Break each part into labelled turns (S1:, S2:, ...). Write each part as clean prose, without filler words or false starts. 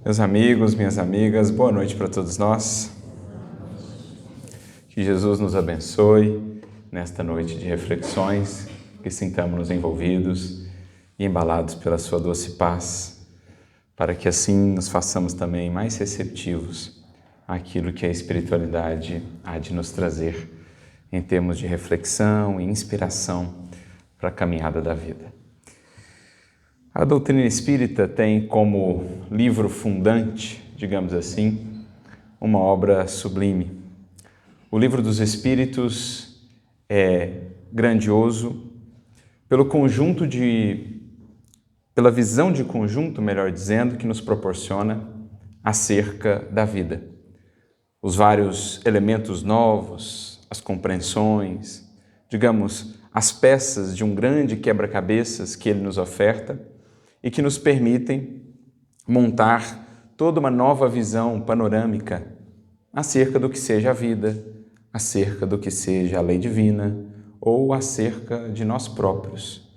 S1: Meus amigos, minhas amigas, boa noite para todos nós. Que Jesus nos abençoe nesta noite de reflexões, que sintamos-nos envolvidos e embalados pela sua doce paz, para que assim nos façamos também mais receptivos àquilo que a espiritualidade há de nos trazer em termos de reflexão e inspiração para a caminhada da vida. A doutrina espírita tem como livro fundante, digamos assim, uma obra sublime. O Livro dos Espíritos é grandioso pela visão de conjunto, melhor dizendo, que nos proporciona acerca da vida. Os vários elementos novos, as compreensões, digamos, as peças de um grande quebra-cabeças que ele nos oferta e que nos permitem montar toda uma nova visão panorâmica acerca do que seja a vida, acerca do que seja a lei divina ou acerca de nós próprios.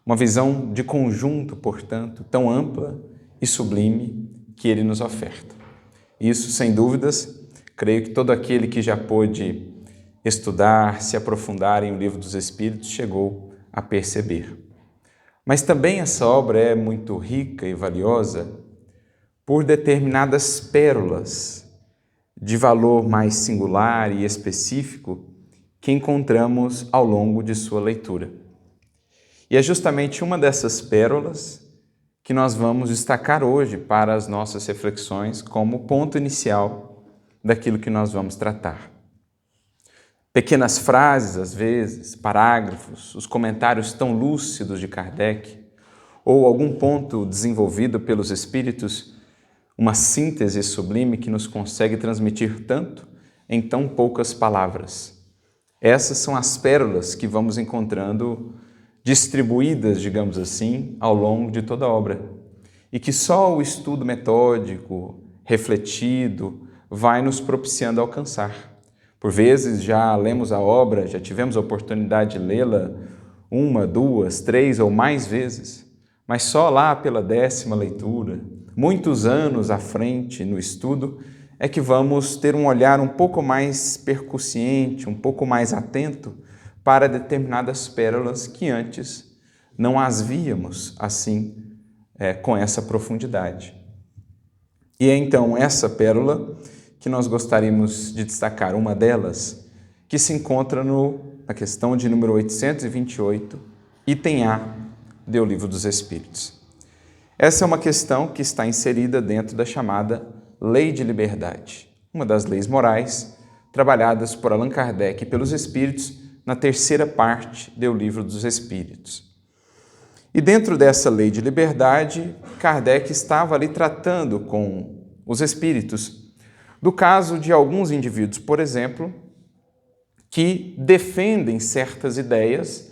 S1: Uma visão de conjunto, portanto, tão ampla e sublime que ele nos oferta. Isso, sem dúvidas, creio que todo aquele que já pôde estudar, se aprofundar em O Livro dos Espíritos, chegou a perceber. Mas também essa obra é muito rica e valiosa por determinadas pérolas de valor mais singular e específico que encontramos ao longo de sua leitura. E é justamente uma dessas pérolas que nós vamos destacar hoje para as nossas reflexões como ponto inicial daquilo que nós vamos tratar. Pequenas frases, às vezes, parágrafos, os comentários tão lúcidos de Kardec, ou algum ponto desenvolvido pelos Espíritos, uma síntese sublime que nos consegue transmitir tanto em tão poucas palavras. Essas são as pérolas que vamos encontrando distribuídas, digamos assim, ao longo de toda a obra, e que só o estudo metódico, refletido, vai nos propiciando alcançar. Por vezes já lemos a obra, já tivemos a oportunidade de lê-la 1, 2, 3 ou mais vezes, mas só lá pela 10ª leitura, muitos anos à frente no estudo, é que vamos ter um olhar um pouco mais percussiente, um pouco mais atento para determinadas pérolas que antes não as víamos assim, com essa profundidade. E é então essa pérola que nós gostaríamos de destacar, uma delas, que se encontra na questão de número 828, item A do Livro dos Espíritos. Essa é uma questão que está inserida dentro da chamada Lei de Liberdade, uma das leis morais trabalhadas por Allan Kardec e pelos Espíritos na 3ª parte do Livro dos Espíritos. E dentro dessa Lei de Liberdade, Kardec estava ali tratando com os Espíritos do caso de alguns indivíduos, por exemplo, que defendem certas ideias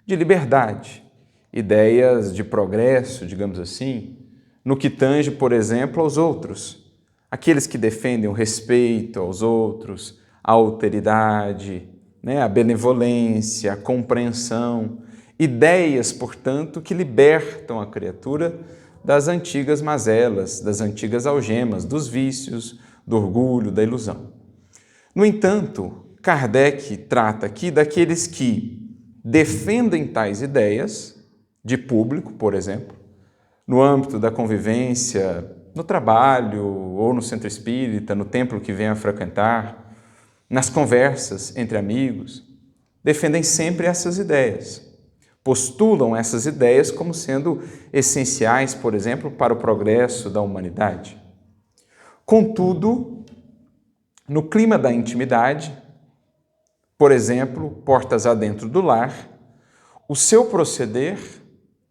S1: de liberdade, ideias de progresso, digamos assim, no que tange, por exemplo, aos outros. Aqueles que defendem o respeito aos outros, a alteridade, a benevolência, a compreensão, ideias, portanto, que libertam a criatura das antigas mazelas, das antigas algemas, dos vícios, do orgulho, da ilusão. No entanto, Kardec trata aqui daqueles que defendem tais ideias, de público, por exemplo, no âmbito da convivência, no trabalho ou no centro espírita, no templo que venha a frequentar, nas conversas entre amigos, defendem sempre essas ideias. Postulam essas ideias como sendo essenciais, por exemplo, para o progresso da humanidade. Contudo, no clima da intimidade, por exemplo, portas adentro do lar, o seu proceder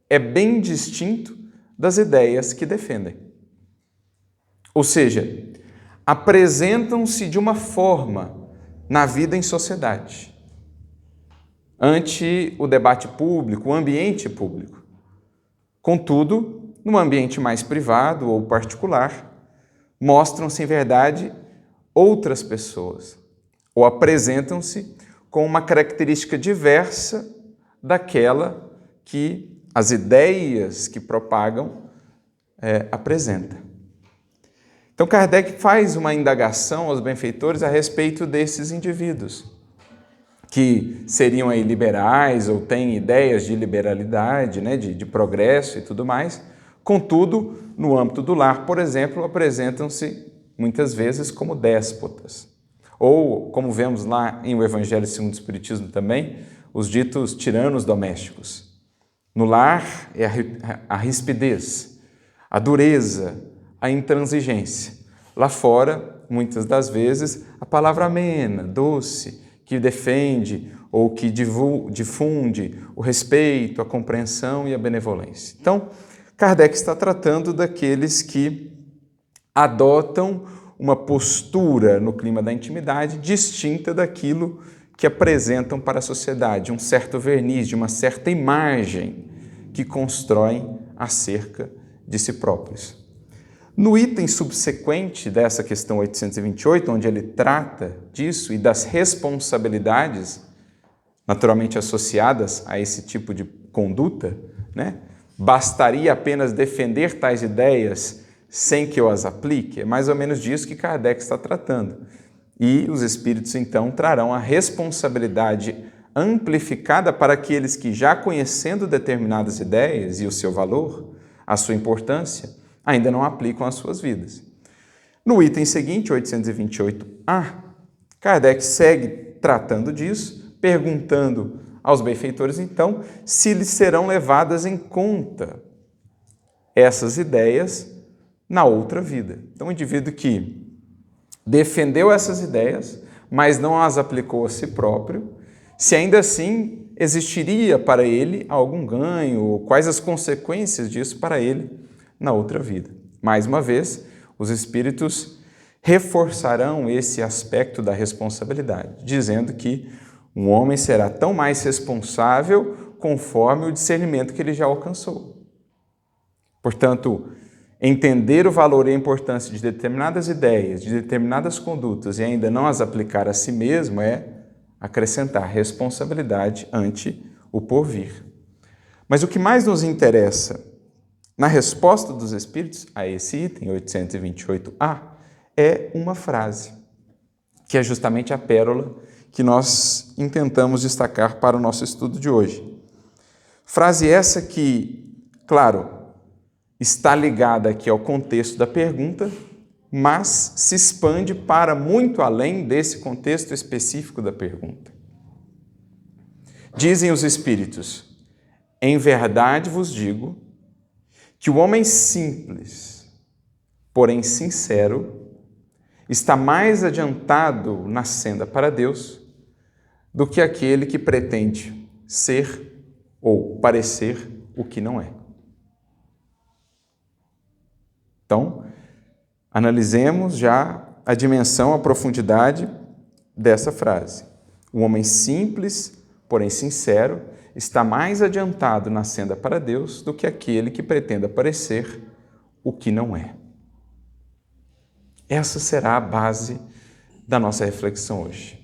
S1: é bem distinto das ideias que defendem. Ou seja, apresentam-se de uma forma na vida em sociedade, ante o debate público, o ambiente público. Contudo, no ambiente mais privado ou particular, mostram-se, em verdade, outras pessoas, ou apresentam-se com uma característica diversa daquela que as ideias que propagam apresentam. Então Kardec faz uma indagação aos benfeitores a respeito desses indivíduos, que seriam aí liberais ou têm ideias de liberalidade, né, de progresso e tudo mais. Contudo, no âmbito do lar, por exemplo, apresentam-se muitas vezes como déspotas. Ou, como vemos lá em O Evangelho segundo o Espiritismo também, os ditos tiranos domésticos. No lar é a rispidez, a dureza, a intransigência. Lá fora, muitas das vezes, a palavra amena, doce, que defende ou que difunde o respeito, a compreensão e a benevolência. Então, Kardec está tratando daqueles que adotam uma postura no clima da intimidade distinta daquilo que apresentam para a sociedade, um certo verniz, de uma certa imagem que constroem acerca de si próprios. No item subsequente dessa questão 828, onde ele trata disso e das responsabilidades naturalmente associadas a esse tipo de conduta, né? Bastaria apenas defender tais ideias sem que eu as aplique? É mais ou menos disso que Kardec está tratando. E os espíritos, então, trarão a responsabilidade amplificada para aqueles que, já conhecendo determinadas ideias e o seu valor, a sua importância, ainda não aplicam às suas vidas. No item seguinte, 828A, Kardec segue tratando disso, perguntando aos benfeitores, então, se lhes serão levadas em conta essas ideias na outra vida. Então, o indivíduo que defendeu essas ideias, mas não as aplicou a si próprio, se ainda assim existiria para ele algum ganho, ou quais as consequências disso para ele na outra vida. Mais uma vez, os espíritos reforçarão esse aspecto da responsabilidade, dizendo que um homem será tão mais responsável conforme o discernimento que ele já alcançou. Portanto, entender o valor e a importância de determinadas ideias, de determinadas condutas e ainda não as aplicar a si mesmo é acrescentar responsabilidade ante o porvir. Mas o que mais nos interessa na resposta dos Espíritos a esse item 828A é uma frase, que é justamente a pérola que nós intentamos destacar para o nosso estudo de hoje. Frase essa que, claro, está ligada aqui ao contexto da pergunta, mas se expande para muito além desse contexto específico da pergunta. Dizem os Espíritos: em verdade vos digo que o homem simples, porém sincero, está mais adiantado na senda para Deus do que aquele que pretende ser ou parecer o que não é. Então, analisemos já a dimensão, a profundidade dessa frase. O homem simples, porém sincero, está mais adiantado na senda para Deus do que aquele que pretenda parecer o que não é. Essa será a base da nossa reflexão hoje.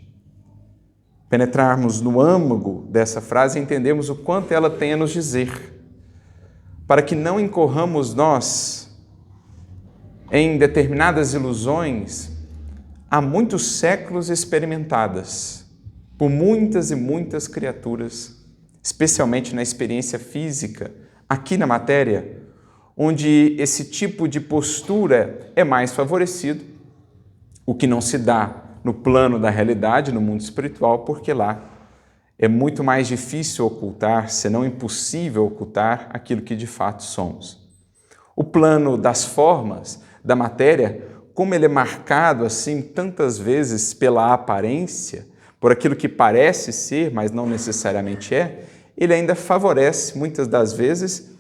S1: Penetrarmos no âmago dessa frase e entendermos o quanto ela tem a nos dizer, para que não incorramos nós em determinadas ilusões há muitos séculos experimentadas por muitas e muitas criaturas, especialmente na experiência física, aqui na matéria, onde esse tipo de postura é mais favorecido, o que não se dá no plano da realidade, no mundo espiritual, porque lá é muito mais difícil ocultar, se não impossível ocultar, aquilo que de fato somos. O plano das formas, da matéria, como ele é marcado assim tantas vezes pela aparência, por aquilo que parece ser, mas não necessariamente é, ele ainda favorece, muitas das vezes,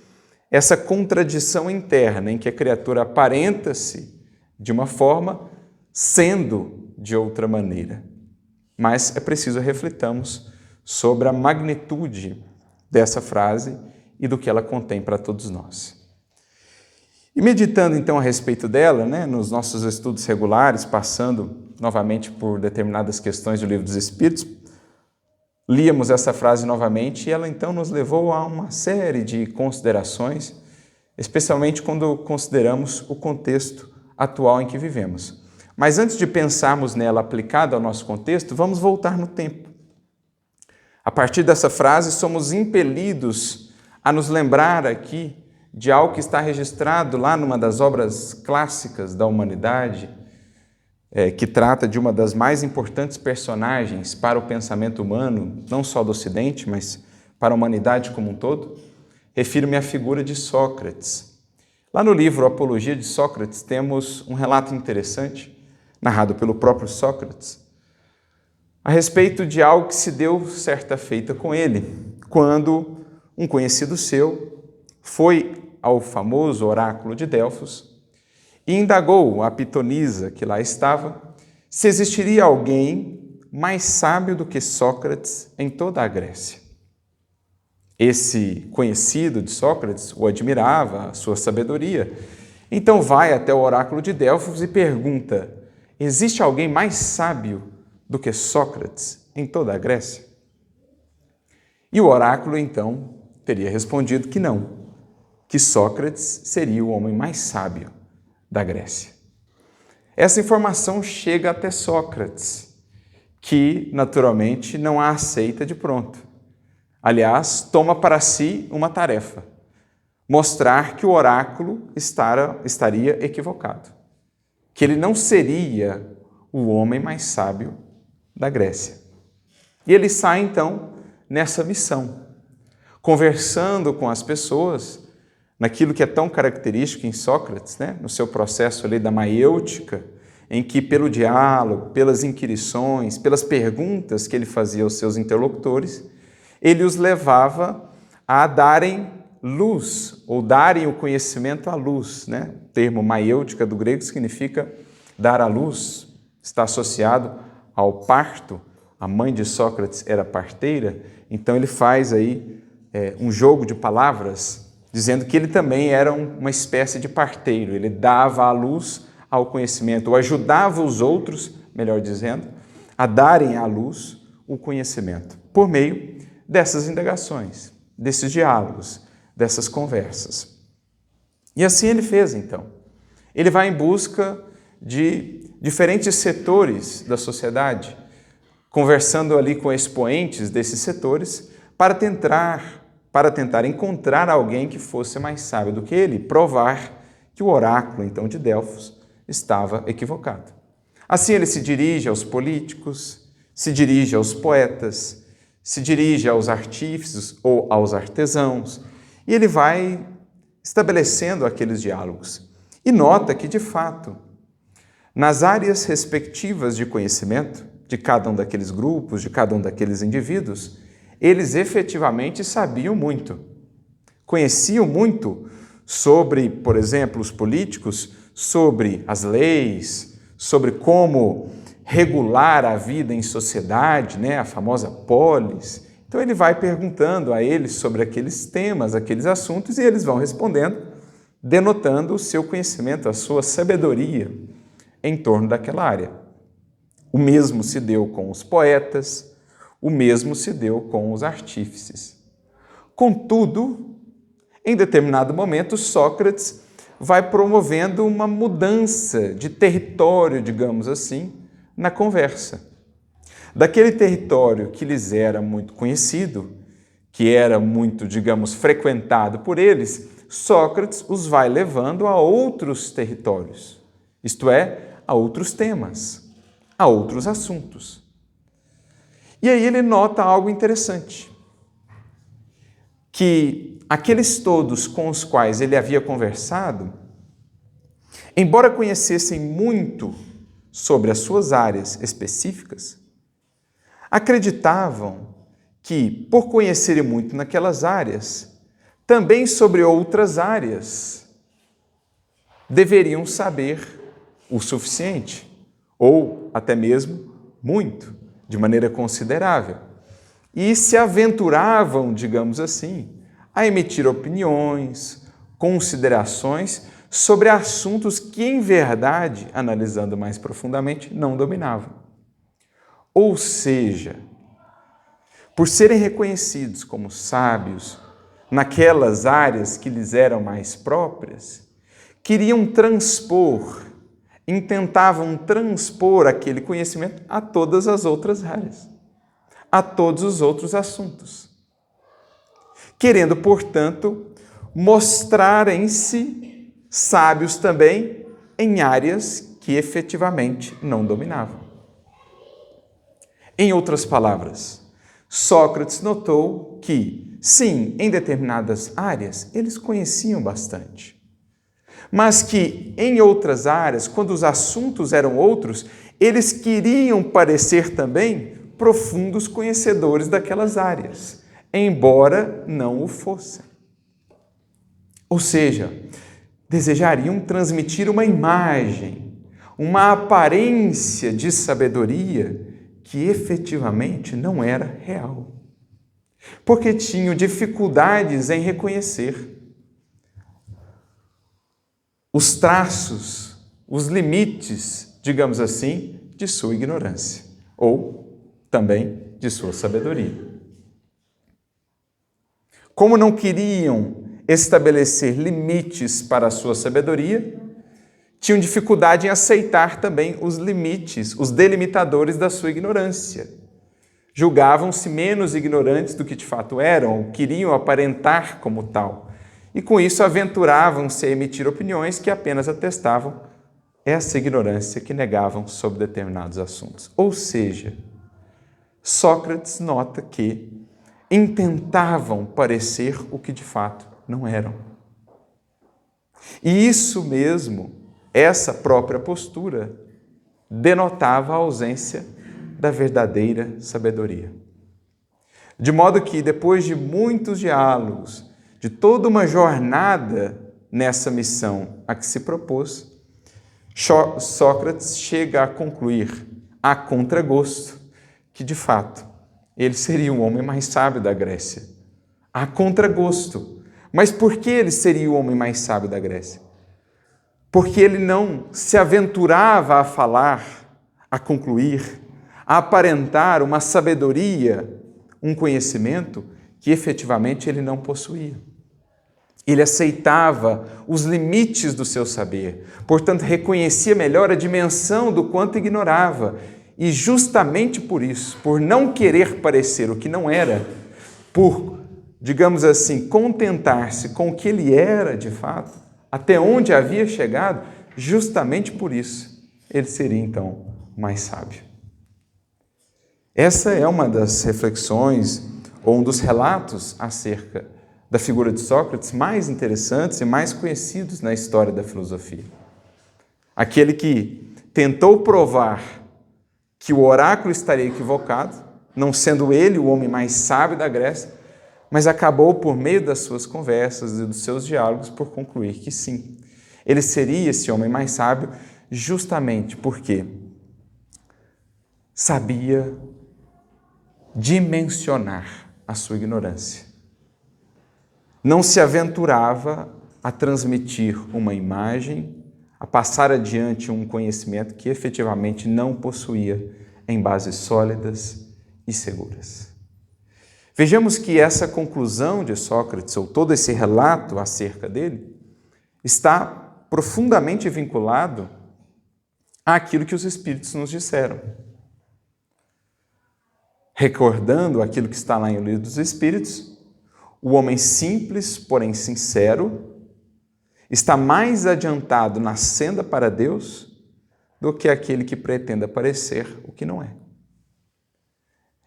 S1: essa contradição interna em que a criatura aparenta-se de uma forma, sendo de outra maneira. Mas é preciso refletamos sobre a magnitude dessa frase e do que ela contém para todos nós. E meditando então a respeito dela, nos nossos estudos regulares, passando novamente por determinadas questões do Livro dos Espíritos, líamos essa frase novamente e ela então nos levou a uma série de considerações, especialmente quando consideramos o contexto atual em que vivemos. Mas antes de pensarmos nela aplicada ao nosso contexto, vamos voltar no tempo. A partir dessa frase, somos impelidos a nos lembrar aqui de algo que está registrado lá numa das obras clássicas da humanidade, que trata de uma das mais importantes personagens para o pensamento humano, não só do Ocidente, mas para a humanidade como um todo. Refiro-me à figura de Sócrates. Lá no livro Apologia de Sócrates temos um relato interessante, narrado pelo próprio Sócrates, a respeito de algo que se deu certa feita com ele, quando um conhecido seu foi ao famoso oráculo de Delfos e indagou a pitonisa que lá estava se existiria alguém mais sábio do que Sócrates em toda a Grécia. Esse conhecido de Sócrates o admirava, a sua sabedoria. Então vai até o oráculo de Delfos e pergunta: existe alguém mais sábio do que Sócrates em toda a Grécia? E o oráculo, então, teria respondido que não, que Sócrates seria o homem mais sábio da Grécia. Essa informação chega até Sócrates, que, naturalmente, não a aceita de pronto. Aliás, toma para si uma tarefa: mostrar que o oráculo estaria equivocado, que ele não seria o homem mais sábio da Grécia. E ele sai, então, nessa missão, conversando com as pessoas, naquilo que é tão característico em Sócrates, no seu processo ali da maiêutica, em que pelo diálogo, pelas inquirições, pelas perguntas que ele fazia aos seus interlocutores, ele os levava a darem luz, ou darem o conhecimento à luz. O termo maiêutica do grego significa dar à luz, está associado ao parto. A mãe de Sócrates era parteira, então ele faz aí um jogo de palavras, dizendo que ele também era uma espécie de parteiro. Ele dava à luz ao conhecimento, ou ajudava os outros, melhor dizendo, a darem à luz o conhecimento, por meio dessas indagações, desses diálogos, dessas conversas. E assim ele fez, então. Ele vai em busca de diferentes setores da sociedade, conversando ali com expoentes desses setores para tentar encontrar alguém que fosse mais sábio do que ele, provar que o oráculo, então, de Delfos estava equivocado. Assim ele se dirige aos políticos, se dirige aos poetas, se dirige aos artífices ou aos artesãos, e ele vai estabelecendo aqueles diálogos. E nota que, de fato, nas áreas respectivas de conhecimento de cada um daqueles grupos, de cada um daqueles indivíduos, eles efetivamente sabiam muito. Conheciam muito sobre, por exemplo, os políticos, sobre as leis, sobre como regular a vida em sociedade, a famosa polis. Então ele vai perguntando a eles sobre aqueles temas, aqueles assuntos, e eles vão respondendo, denotando o seu conhecimento, a sua sabedoria em torno daquela área. O mesmo se deu com os poetas, o mesmo se deu com os artífices. Contudo, em determinado momento, Sócrates vai promovendo uma mudança de território, digamos assim, na conversa. Daquele território que lhes era muito conhecido, que era muito, digamos, frequentado por eles, Sócrates os vai levando a outros territórios, isto é, a outros temas, a outros assuntos. E aí ele nota algo interessante, que aqueles todos com os quais ele havia conversado, embora conhecessem muito sobre as suas áreas específicas, acreditavam que, por conhecerem muito naquelas áreas, também sobre outras áreas deveriam saber o suficiente, ou até mesmo muito, de maneira considerável. E se aventuravam, digamos assim, a emitir opiniões, considerações sobre assuntos que, em verdade, analisando mais profundamente, não dominavam. Ou seja, por serem reconhecidos como sábios naquelas áreas que lhes eram mais próprias, queriam transpor intentavam transpor aquele conhecimento a todas as outras áreas, a todos os outros assuntos, querendo, portanto, mostrarem-se sábios também em áreas que efetivamente não dominavam. Em outras palavras, Sócrates notou que, sim, em determinadas áreas, eles conheciam bastante, mas que em outras áreas, quando os assuntos eram outros, eles queriam parecer também profundos conhecedores daquelas áreas, embora não o fossem. Ou seja, desejariam transmitir uma imagem, uma aparência de sabedoria que efetivamente não era real, porque tinham dificuldades em reconhecer os traços, os limites, digamos assim, de sua ignorância, ou também de sua sabedoria. Como não queriam estabelecer limites para a sua sabedoria, tinham dificuldade em aceitar também os limites, os delimitadores da sua ignorância. Julgavam-se menos ignorantes do que de fato eram, ou queriam aparentar como tal. E com isso aventuravam-se a emitir opiniões que apenas atestavam essa ignorância que negavam sobre determinados assuntos. Ou seja, Sócrates nota que intentavam parecer o que de fato não eram. E isso mesmo, essa própria postura, denotava a ausência da verdadeira sabedoria. De modo que, depois de muitos diálogos, de toda uma jornada nessa missão a que se propôs, Sócrates chega a concluir, a contragosto, que de fato ele seria o homem mais sábio da Grécia. A contragosto. Mas por que ele seria o homem mais sábio da Grécia? Porque ele não se aventurava a falar, a concluir, a aparentar uma sabedoria, um conhecimento que efetivamente ele não possuía. Ele aceitava os limites do seu saber, portanto, reconhecia melhor a dimensão do quanto ignorava. E justamente por isso, por não querer parecer o que não era, por, digamos assim, contentar-se com o que ele era de fato, até onde havia chegado, justamente por isso, ele seria então mais sábio. Essa é uma das reflexões, ou um dos relatos acerca da figura de Sócrates mais interessantes e mais conhecidos na história da filosofia. Aquele que tentou provar que o oráculo estaria equivocado, não sendo ele o homem mais sábio da Grécia, mas acabou, por meio das suas conversas e dos seus diálogos, por concluir que sim, ele seria esse homem mais sábio justamente porque sabia dimensionar a sua ignorância. Não se aventurava a transmitir uma imagem, a passar adiante um conhecimento que efetivamente não possuía em bases sólidas e seguras. Vejamos que essa conclusão de Sócrates, ou todo esse relato acerca dele, está profundamente vinculado àquilo que os Espíritos nos disseram. Recordando aquilo que está lá em O Livro dos Espíritos, o homem simples, porém sincero, está mais adiantado na senda para Deus do que aquele que pretende parecer o que não é.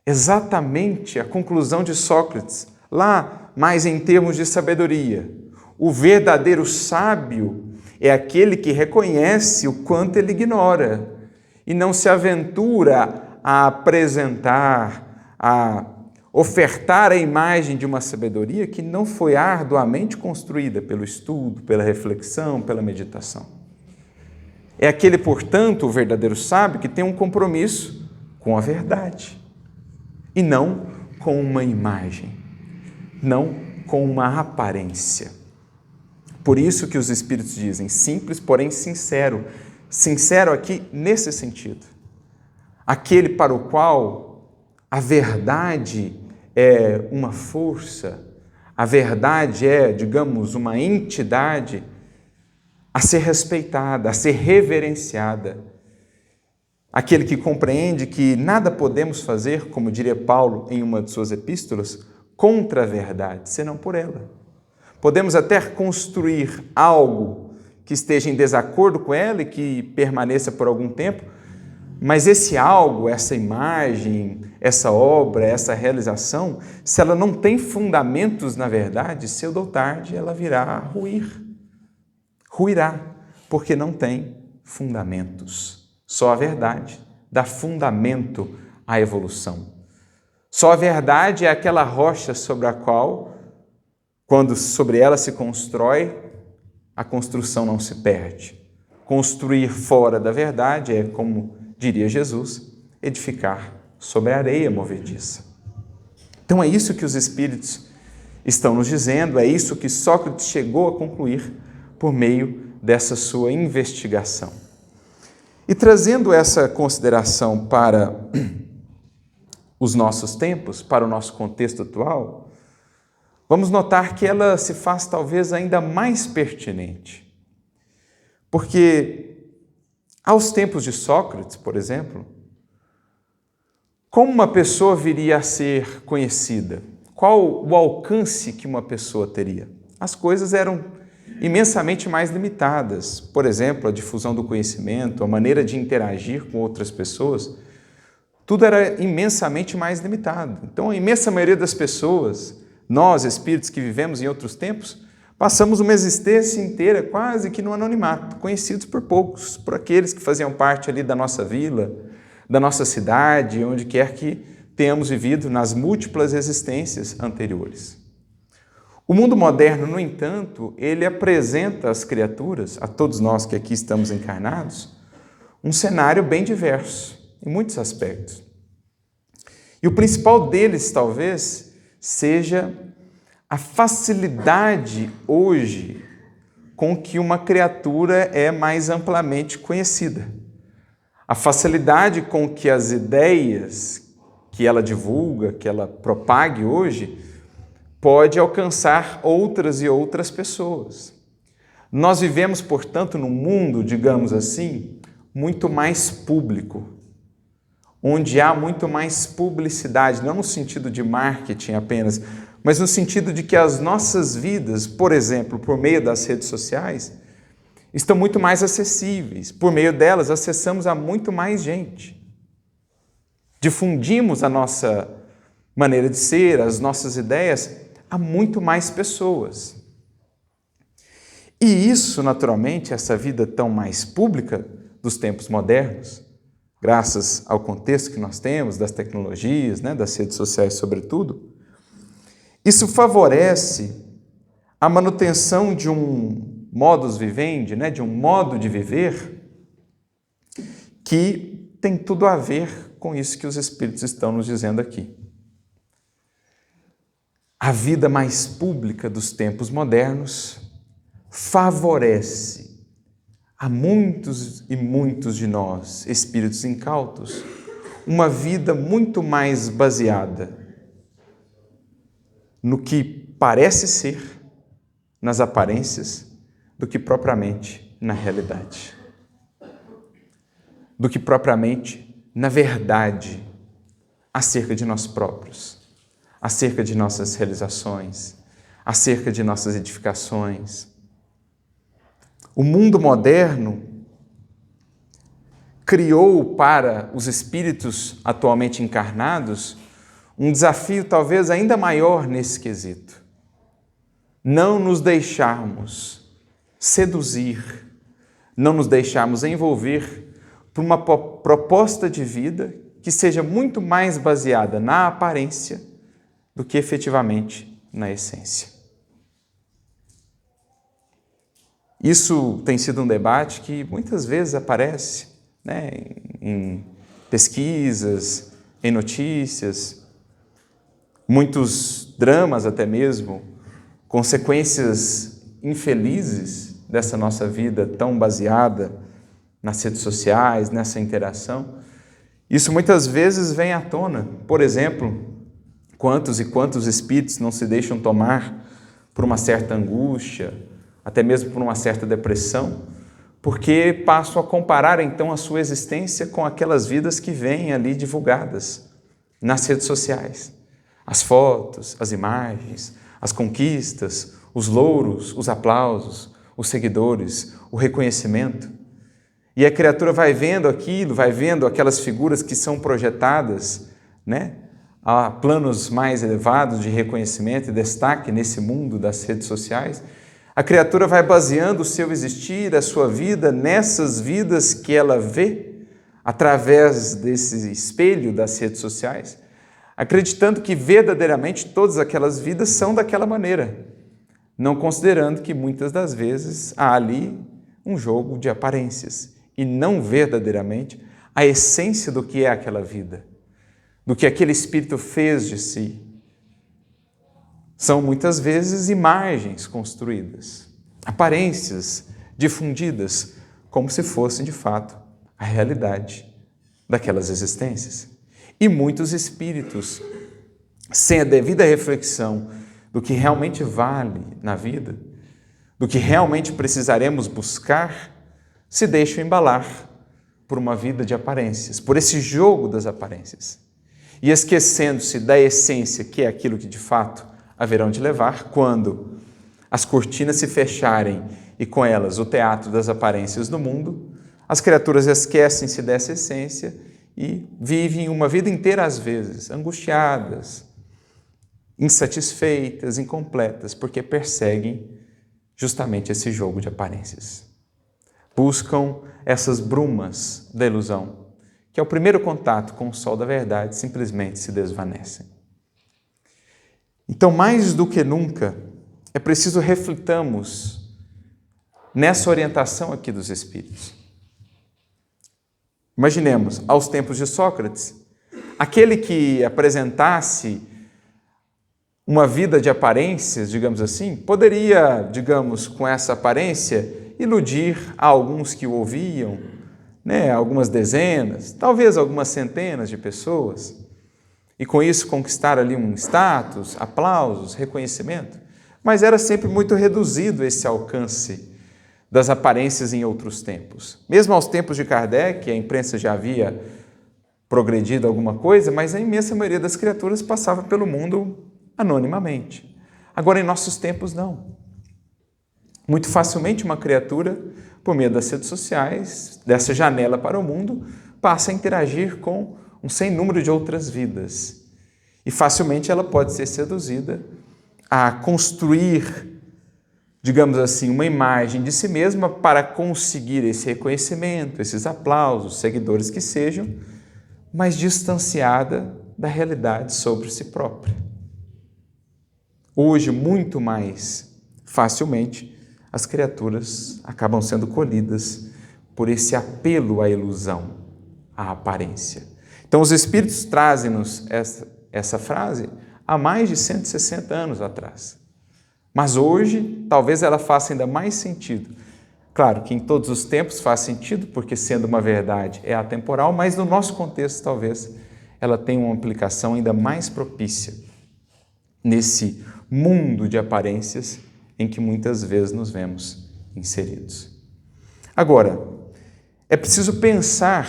S1: Exatamente a conclusão de Sócrates, lá mais em termos de sabedoria. O verdadeiro sábio é aquele que reconhece o quanto ele ignora e não se aventura a apresentar, a ofertar a imagem de uma sabedoria que não foi arduamente construída pelo estudo, pela reflexão, pela meditação. É aquele, portanto, o verdadeiro sábio que tem um compromisso com a verdade e não com uma imagem, não com uma aparência. Por isso que os Espíritos dizem simples, porém sincero. Sincero aqui nesse sentido. Aquele para o qual a verdade é uma força, a verdade é, digamos, uma entidade a ser respeitada, a ser reverenciada. Aquele que compreende que nada podemos fazer, como diria Paulo em uma de suas epístolas, contra a verdade, senão por ela. Podemos até construir algo que esteja em desacordo com ela e que permaneça por algum tempo, mas esse algo, essa imagem, essa obra, essa realização, se ela não tem fundamentos na verdade, cedo ou tarde ela virá a ruir. Ruirá, porque não tem fundamentos. Só a verdade dá fundamento à evolução. Só a verdade é aquela rocha sobre a qual, quando sobre ela se constrói, a construção não se perde. Construir fora da verdade é, como diria Jesus, edificar sobre a areia movediça. Então é isso que os Espíritos estão nos dizendo, é isso que Sócrates chegou a concluir por meio dessa sua investigação. E trazendo essa consideração para os nossos tempos, para o nosso contexto atual, vamos notar que ela se faz talvez ainda mais pertinente. Porque aos tempos de Sócrates, por exemplo, como uma pessoa viria a ser conhecida? Qual o alcance que uma pessoa teria? As coisas eram imensamente mais limitadas. Por exemplo, a difusão do conhecimento, a maneira de interagir com outras pessoas, tudo era imensamente mais limitado. Então, a imensa maioria das pessoas, nós, espíritos que vivemos em outros tempos, passamos uma existência inteira quase que no anonimato, conhecidos por poucos, por aqueles que faziam parte ali da nossa vila, da nossa cidade, onde quer que tenhamos vivido nas múltiplas existências anteriores. O mundo moderno, no entanto, ele apresenta às criaturas, a todos nós que aqui estamos encarnados, um cenário bem diverso, em muitos aspectos. E o principal deles, talvez, seja a facilidade hoje com que uma criatura é mais amplamente conhecida. A facilidade com que as ideias que ela divulga, que ela propague hoje, pode alcançar outras e outras pessoas. Nós vivemos, portanto, num mundo, digamos assim, muito mais público, onde há muito mais publicidade, não no sentido de marketing apenas, mas no sentido de que as nossas vidas, por exemplo, por meio das redes sociais, estão muito mais acessíveis. Por meio delas, acessamos a muito mais gente. Difundimos a nossa maneira de ser, as nossas ideias, a muito mais pessoas. E isso, naturalmente, essa vida tão mais pública dos tempos modernos, graças ao contexto que nós temos, das tecnologias, das redes sociais sobretudo, isso favorece a manutenção de um modus vivendi, de um modo de viver que tem tudo a ver com isso que os Espíritos estão nos dizendo aqui. A vida mais pública dos tempos modernos favorece a muitos e muitos de nós, espíritos incautos, uma vida muito mais baseada no que parece ser, nas aparências, do que propriamente na realidade. Do que propriamente na verdade acerca de nós próprios, acerca de nossas realizações, acerca de nossas edificações. O mundo moderno criou para os espíritos atualmente encarnados um desafio talvez ainda maior nesse quesito. Não nos deixarmos seduzir, não nos deixarmos envolver por uma proposta de vida que seja muito mais baseada na aparência do que efetivamente na essência. Isso tem sido um debate que muitas vezes aparece em pesquisas, em notícias, muitos dramas até mesmo, consequências infelizes dessa nossa vida tão baseada nas redes sociais, nessa interação. Isso muitas vezes vem à tona. Por exemplo, quantos e quantos espíritos não se deixam tomar por uma certa angústia, até mesmo por uma certa depressão, porque passam a comparar então a sua existência com aquelas vidas que vêm ali divulgadas nas redes sociais. As fotos, as imagens, as conquistas, os louros, os aplausos, os seguidores, o reconhecimento. E a criatura vai vendo aquilo, vai vendo aquelas figuras que são projetadas, né, a planos mais elevados de reconhecimento e destaque nesse mundo das redes sociais. A criatura vai baseando o seu existir, a sua vida, nessas vidas que ela vê através desse espelho das redes sociais, acreditando que verdadeiramente todas aquelas vidas são daquela maneira, não considerando que muitas das vezes há ali um jogo de aparências e não verdadeiramente a essência do que é aquela vida, do que aquele espírito fez de si. São muitas vezes imagens construídas, aparências difundidas, como se fossem de fato a realidade daquelas existências. E muitos espíritos, sem a devida reflexão do que realmente vale na vida, do que realmente precisaremos buscar, se deixam embalar por uma vida de aparências, por esse jogo das aparências. E esquecendo-se da essência, que é aquilo que de fato haverão de levar, quando as cortinas se fecharem e com elas o teatro das aparências do mundo, as criaturas esquecem-se dessa essência e vivem uma vida inteira, às vezes, angustiadas, insatisfeitas, incompletas, porque perseguem justamente esse jogo de aparências. Buscam essas brumas da ilusão, que ao primeiro contato com o sol da verdade simplesmente se desvanecem. Então, mais do que nunca, é preciso reflitamos nessa orientação aqui dos Espíritos. Imaginemos, aos tempos de Sócrates, aquele que apresentasse uma vida de aparências, digamos assim, poderia, digamos, com essa aparência, iludir a alguns que o ouviam, né, algumas dezenas, talvez algumas centenas de pessoas, e com isso conquistar ali um status, aplausos, reconhecimento, mas era sempre muito reduzido esse alcance das aparências em outros tempos. Mesmo aos tempos de Kardec, a imprensa já havia progredido alguma coisa, mas a imensa maioria das criaturas passava pelo mundo anonimamente. Agora, em nossos tempos, não. Muito facilmente uma criatura, por meio das redes sociais, dessa janela para o mundo, passa a interagir com um sem número de outras vidas. E facilmente ela pode ser seduzida a construir, digamos assim, uma imagem de si mesma para conseguir esse reconhecimento, esses aplausos, seguidores que sejam, mas distanciada da realidade sobre si própria. Hoje, muito mais facilmente, as criaturas acabam sendo colhidas por esse apelo à ilusão, à aparência. Então, os Espíritos trazem-nos essa frase há mais de 160 anos atrás. Mas hoje, talvez ela faça ainda mais sentido. Claro que em todos os tempos faz sentido, porque sendo uma verdade é atemporal, mas no nosso contexto, talvez, ela tenha uma aplicação ainda mais propícia nesse mundo de aparências em que muitas vezes nos vemos inseridos. Agora, é preciso pensar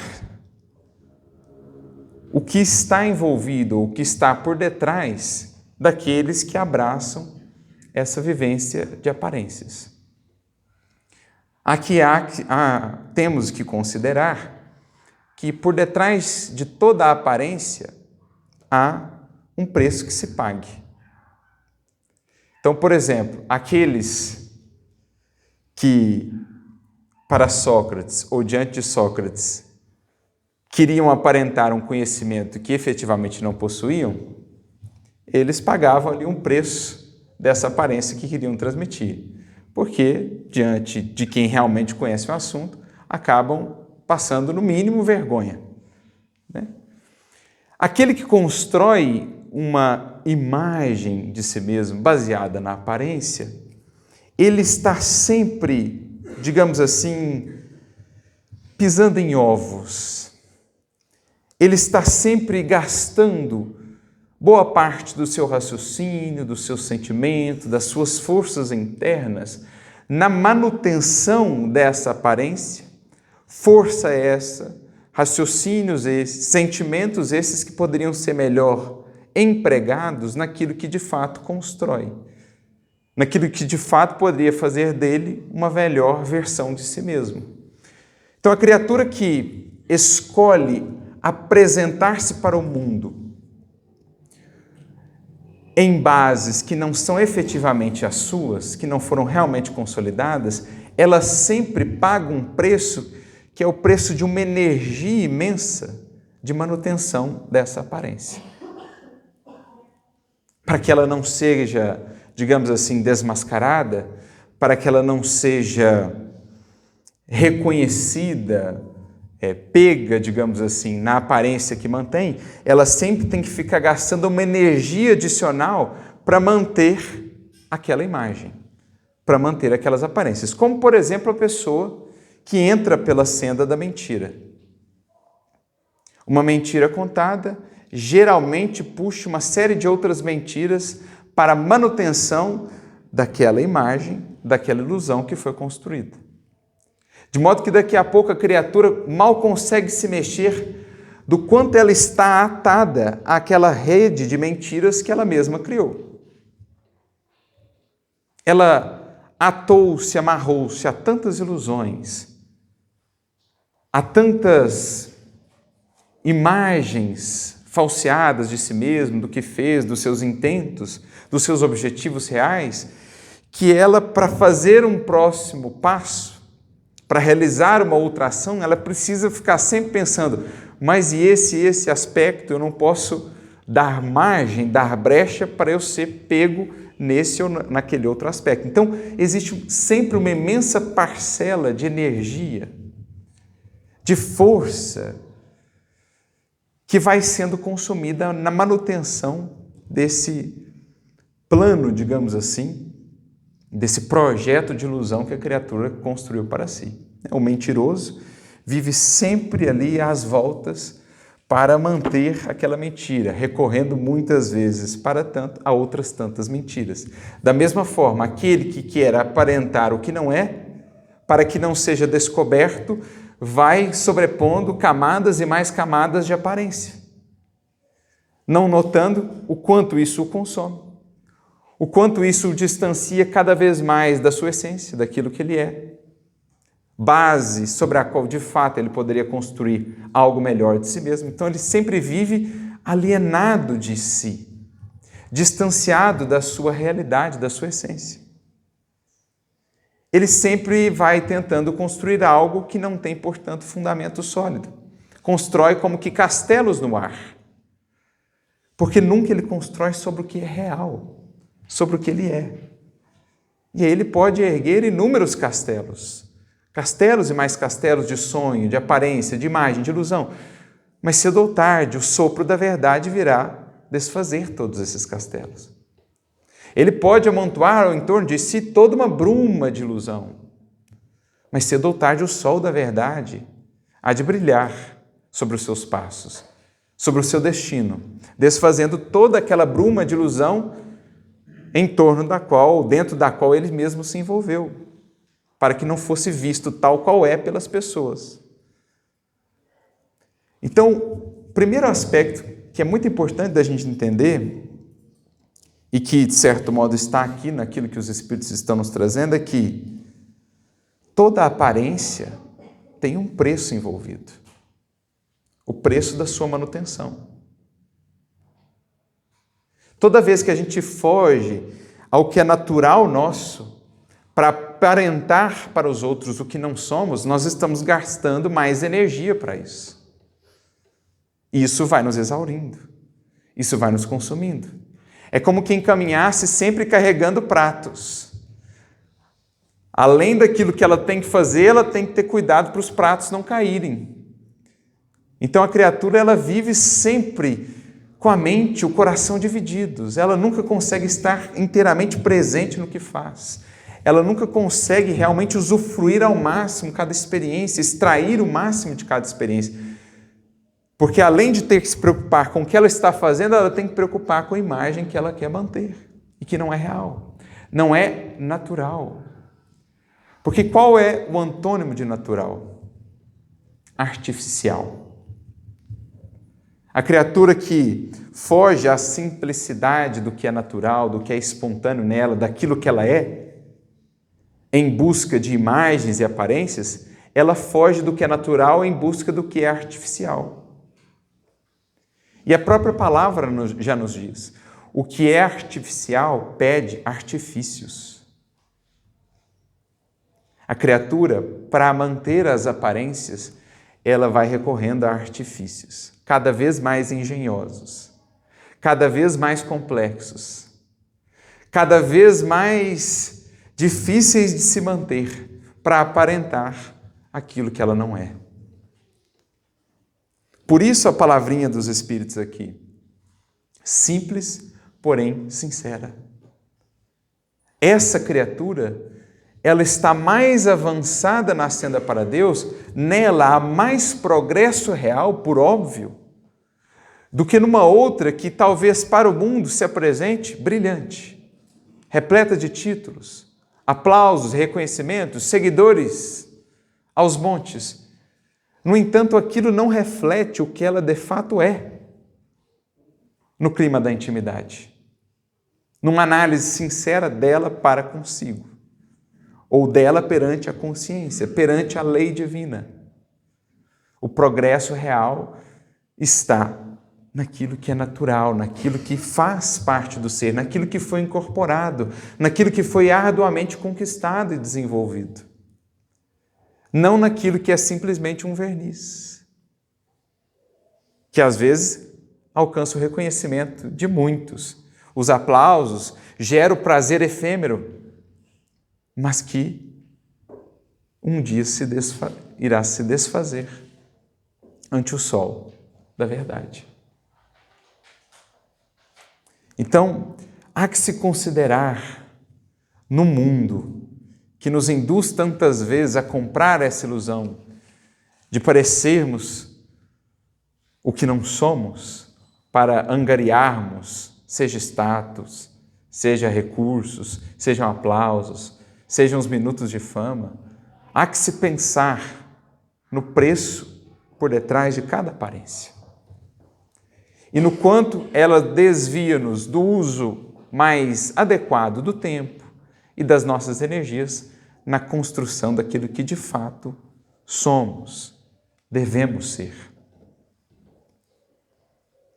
S1: o que está envolvido, o que está por detrás daqueles que abraçam essa vivência de aparências. Aqui temos que considerar que por detrás de toda a aparência há um preço que se pague. Então, por exemplo, aqueles que, para Sócrates ou diante de Sócrates, queriam aparentar um conhecimento que efetivamente não possuíam, eles pagavam ali um preço dessa aparência que queriam transmitir, porque, diante de quem realmente conhece o assunto, acabam passando, no mínimo, vergonha, né? Aquele que constrói uma imagem de si mesmo baseada na aparência, ele está sempre, digamos assim, pisando em ovos. Ele está sempre gastando boa parte do seu raciocínio, do seu sentimento, das suas forças internas, na manutenção dessa aparência, força essa, raciocínios esses, sentimentos esses que poderiam ser melhor empregados naquilo que de fato constrói, naquilo que de fato poderia fazer dele uma melhor versão de si mesmo. Então, a criatura que escolhe apresentar-se para o mundo em bases que não são efetivamente as suas, que não foram realmente consolidadas, ela sempre paga um preço que é o preço de uma energia imensa de manutenção dessa aparência. Para que ela não seja, digamos assim, desmascarada, para que ela não seja reconhecida, pega, digamos assim, na aparência que mantém, ela sempre tem que ficar gastando uma energia adicional para manter aquela imagem, para manter aquelas aparências. Como, por exemplo, a pessoa que entra pela senda da mentira. Uma mentira contada geralmente puxa uma série de outras mentiras para a manutenção daquela imagem, daquela ilusão que foi construída. De modo que daqui a pouco a criatura mal consegue se mexer do quanto ela está atada àquela rede de mentiras que ela mesma criou. Ela atou-se, amarrou-se a tantas ilusões, a tantas imagens falseadas de si mesmo, do que fez, dos seus intentos, dos seus objetivos reais, que ela, para fazer um próximo passo, para realizar uma outra ação, ela precisa ficar sempre pensando, mas e esse aspecto eu não posso dar margem, dar brecha para eu ser pego nesse ou naquele outro aspecto. Então, existe sempre uma imensa parcela de energia, de força, que vai sendo consumida na manutenção desse plano, digamos assim, desse projeto de ilusão que a criatura construiu para si. O mentiroso vive sempre ali às voltas para manter aquela mentira, recorrendo muitas vezes a outras tantas mentiras. Da mesma forma, aquele que quer aparentar o que não é, para que não seja descoberto, vai sobrepondo camadas e mais camadas de aparência, não notando o quanto isso o consome. O quanto isso o distancia cada vez mais da sua essência, daquilo que ele é. Base sobre a qual, de fato, ele poderia construir algo melhor de si mesmo. Então, ele sempre vive alienado de si, distanciado da sua realidade, da sua essência. Ele sempre vai tentando construir algo que não tem, portanto, fundamento sólido. Constrói como que castelos no ar. Porque nunca ele constrói sobre o que é real, sobre o que ele é. E aí ele pode erguer inúmeros castelos, castelos e mais castelos de sonho, de aparência, de imagem, de ilusão. Mas cedo ou tarde, o sopro da verdade virá desfazer todos esses castelos. Ele pode amontoar ao entorno de si toda uma bruma de ilusão. Mas cedo ou tarde, o sol da verdade há de brilhar sobre os seus passos, sobre o seu destino, desfazendo toda aquela bruma de ilusão em torno da qual, dentro da qual ele mesmo se envolveu, para que não fosse visto tal qual é pelas pessoas. Então, o primeiro aspecto que é muito importante da gente entender, e que, de certo modo, está aqui naquilo que os Espíritos estão nos trazendo, é que toda aparência tem um preço envolvido, o preço da sua manutenção. Toda vez que a gente foge ao que é natural nosso, para aparentar para os outros o que não somos, nós estamos gastando mais energia para isso. E isso vai nos exaurindo, isso vai nos consumindo. É como quem caminhasse sempre carregando pratos. Além daquilo que ela tem que fazer, ela tem que ter cuidado para os pratos não caírem. Então a criatura, ela vive sempre com a mente e o coração divididos. Ela nunca consegue estar inteiramente presente no que faz. Ela nunca consegue realmente usufruir ao máximo cada experiência, extrair o máximo de cada experiência. Porque além de ter que se preocupar com o que ela está fazendo, ela tem que preocupar com a imagem que ela quer manter e que não é real, não é natural. Porque qual é o antônimo de natural? Artificial. A criatura que foge à simplicidade do que é natural, do que é espontâneo nela, daquilo que ela é, em busca de imagens e aparências, ela foge do que é natural em busca do que é artificial. E a própria palavra já nos diz, o que é artificial pede artifícios. A criatura, para manter as aparências, ela vai recorrendo a artifícios, cada vez mais engenhosos, cada vez mais complexos, cada vez mais difíceis de se manter, para aparentar aquilo que ela não é. Por isso a palavrinha dos Espíritos aqui, simples, porém sincera. Essa criatura, ela está mais avançada na senda para Deus, nela há mais progresso real, por óbvio, do que numa outra que talvez para o mundo se apresente brilhante, repleta de títulos, aplausos, reconhecimentos, seguidores aos montes. No entanto, aquilo não reflete o que ela de fato é no clima da intimidade, numa análise sincera dela para consigo, ou dela perante a consciência, perante a lei divina. O progresso real está naquilo que é natural, naquilo que faz parte do ser, naquilo que foi incorporado, naquilo que foi arduamente conquistado e desenvolvido. Não naquilo que é simplesmente um verniz, que às vezes alcança o reconhecimento de muitos, os aplausos, gera o prazer efêmero, mas que um dia irá se desfazer ante o sol da verdade. Então, há que se considerar no mundo que nos induz tantas vezes a comprar essa ilusão de parecermos o que não somos para angariarmos, seja status, seja recursos, sejam aplausos, sejam os minutos de fama. Há que se pensar no preço por detrás de cada aparência. E no quanto ela desvia-nos do uso mais adequado do tempo e das nossas energias na construção daquilo que de fato somos, devemos ser.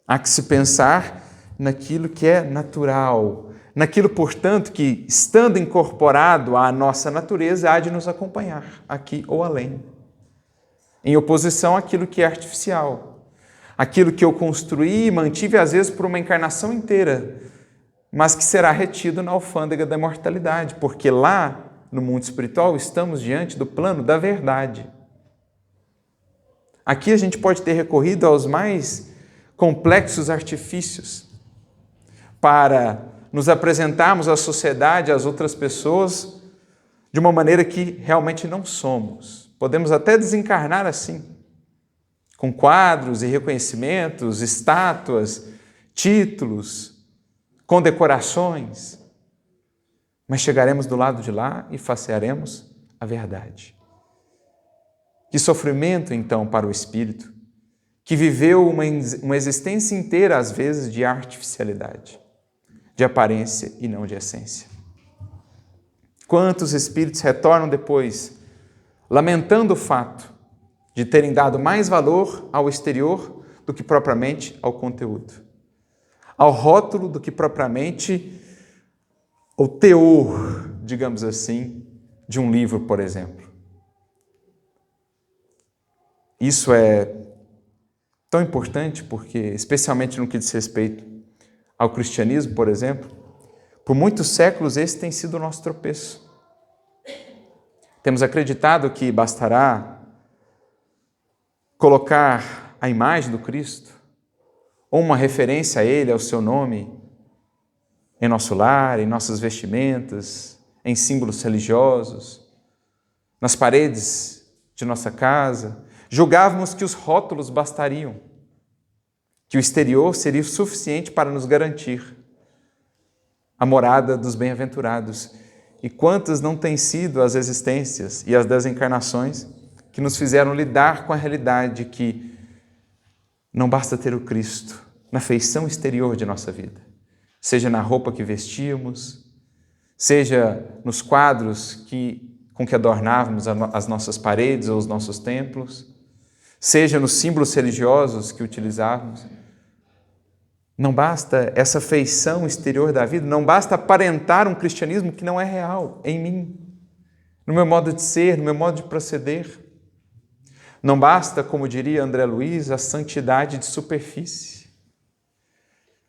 S1: Há que se pensar naquilo que é natural, naquilo, portanto, que, estando incorporado à nossa natureza, há de nos acompanhar, aqui ou além, em oposição àquilo que é artificial, aquilo que eu construí e mantive, às vezes, por uma encarnação inteira, mas que será retido na alfândega da imortalidade, porque lá, no mundo espiritual, estamos diante do plano da verdade. Aqui a gente pode ter recorrido aos mais complexos artifícios para nos apresentarmos à sociedade, às outras pessoas, de uma maneira que realmente não somos. Podemos até desencarnar assim, com quadros e reconhecimentos, estátuas, títulos, condecorações, mas chegaremos do lado de lá e facearemos a verdade. Que sofrimento, então, para o espírito, que viveu uma existência inteira, às vezes, de artificialidade, de aparência e não de essência. Quantos espíritos retornam depois, lamentando o fato de terem dado mais valor ao exterior do que propriamente ao conteúdo, ao rótulo do que propriamente ao teor, digamos assim, de um livro, por exemplo. Isso é tão importante porque, especialmente no que diz respeito ao cristianismo, por exemplo, por muitos séculos esse tem sido o nosso tropeço. Temos acreditado que bastará colocar a imagem do Cristo ou uma referência a Ele, ao seu nome, em nosso lar, em nossas vestimentas, em símbolos religiosos, nas paredes de nossa casa. Julgávamos que os rótulos bastariam, que o exterior seria suficiente para nos garantir a morada dos bem-aventurados. E quantas não têm sido as existências e as desencarnações que nos fizeram lidar com a realidade que não basta ter o Cristo na feição exterior de nossa vida, seja na roupa que vestíamos, seja nos quadros com que adornávamos as nossas paredes ou os nossos templos, seja nos símbolos religiosos que utilizávamos. Não basta essa feição exterior da vida, não basta aparentar um cristianismo que não é real em mim, no meu modo de ser, no meu modo de proceder. Não basta, como diria André Luiz, a santidade de superfície.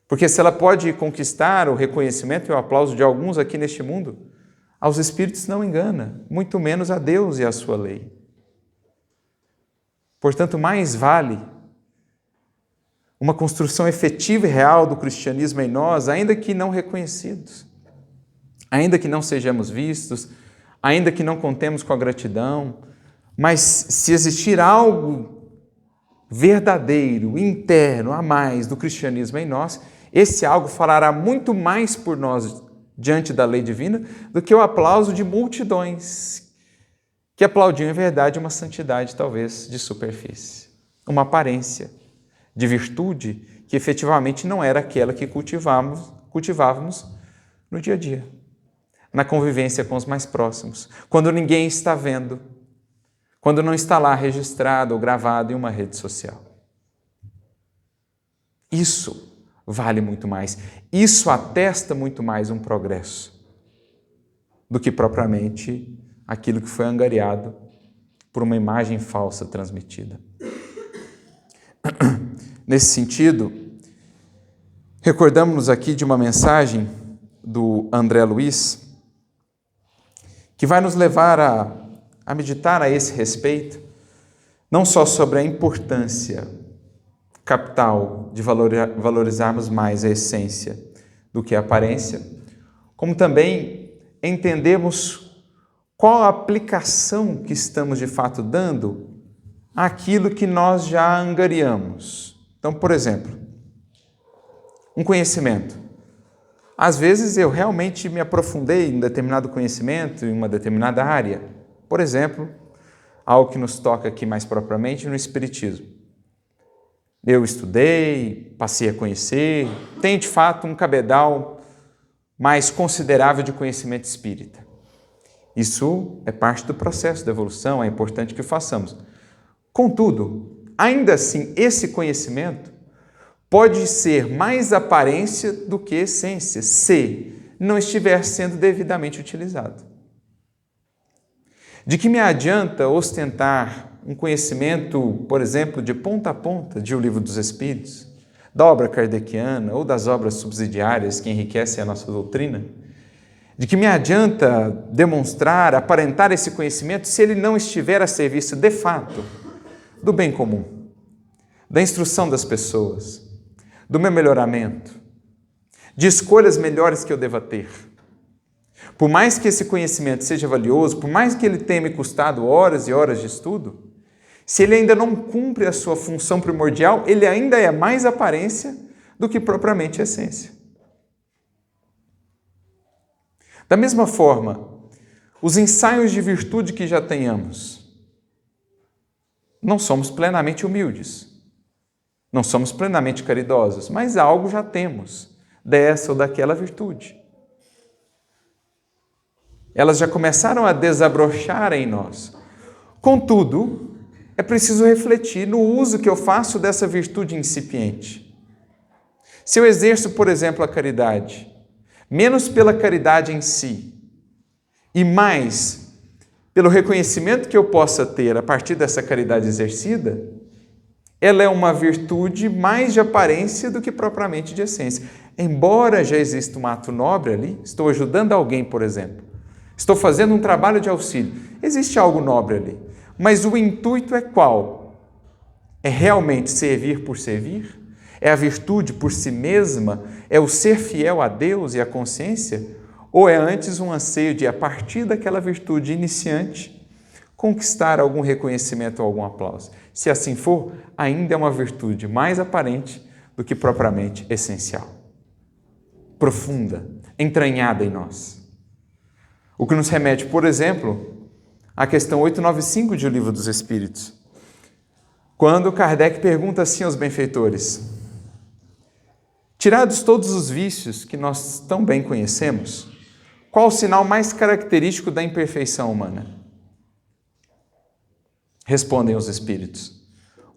S1: Porque se ela pode conquistar o reconhecimento e o aplauso de alguns aqui neste mundo, aos espíritos não engana, muito menos a Deus e a sua lei. Portanto, mais vale uma construção efetiva e real do cristianismo em nós, ainda que não reconhecidos, ainda que não sejamos vistos, ainda que não contemos com a gratidão, mas se existir algo verdadeiro, interno, a mais do cristianismo em nós, esse algo falará muito mais por nós diante da lei divina do que o aplauso de multidões que aplaudiam em verdade uma santidade talvez de superfície, uma aparência de virtude que efetivamente não era aquela que cultivávamos no dia a dia, na convivência com os mais próximos, quando ninguém está vendo, quando não está lá registrado ou gravado em uma rede social. Isso vale muito mais, isso atesta muito mais um progresso do que propriamente aquilo que foi angariado por uma imagem falsa transmitida. Nesse sentido, recordamos-nos aqui de uma mensagem do André Luiz, que vai nos levar a meditar a esse respeito, não só sobre a importância capital de valorizarmos mais a essência do que a aparência, como também entendermos qual a aplicação que estamos de fato dando àquilo que nós já angariamos. Então, por exemplo, um conhecimento. Às vezes eu realmente me aprofundei em um determinado conhecimento, em uma determinada área. Por exemplo, algo que nos toca aqui mais propriamente no Espiritismo. Eu estudei, passei a conhecer, tenho de fato um cabedal mais considerável de conhecimento espírita. Isso é parte do processo de evolução, é importante que o façamos. Contudo, ainda assim, esse conhecimento pode ser mais aparência do que essência, se não estiver sendo devidamente utilizado. De que me adianta ostentar um conhecimento, por exemplo, de ponta a ponta de O Livro dos Espíritos, da obra kardeciana ou das obras subsidiárias que enriquecem a nossa doutrina? De que me adianta demonstrar, aparentar esse conhecimento se ele não estiver a serviço, de fato, do bem comum, da instrução das pessoas, do meu melhoramento, de escolhas melhores que eu deva ter? Por mais que esse conhecimento seja valioso, por mais que ele tenha me custado horas e horas de estudo, se ele ainda não cumpre a sua função primordial, ele ainda é mais aparência do que propriamente essência. Da mesma forma, os ensaios de virtude que já tenhamos, não somos plenamente humildes, não somos plenamente caridosos, mas algo já temos dessa ou daquela virtude. Elas já começaram a desabrochar em nós. Contudo, é preciso refletir no uso que eu faço dessa virtude incipiente. Se eu exerço, por exemplo, a caridade, menos pela caridade em si, e mais pelo reconhecimento que eu possa ter a partir dessa caridade exercida, ela é uma virtude mais de aparência do que propriamente de essência. Embora já exista um ato nobre ali, estou ajudando alguém, por exemplo, estou fazendo um trabalho de auxílio, existe algo nobre ali, mas o intuito é qual? É realmente servir por servir? É a virtude por si mesma? É o ser fiel a Deus e à consciência? Ou é antes um anseio de, a partir daquela virtude iniciante, conquistar algum reconhecimento ou algum aplauso? Se assim for, ainda é uma virtude mais aparente do que propriamente essencial, profunda, entranhada em nós. O que nos remete, por exemplo, à questão 895 de O Livro dos Espíritos, quando Kardec pergunta assim aos benfeitores: tirados todos os vícios que nós tão bem conhecemos, qual o sinal mais característico da imperfeição humana? Respondem os espíritos: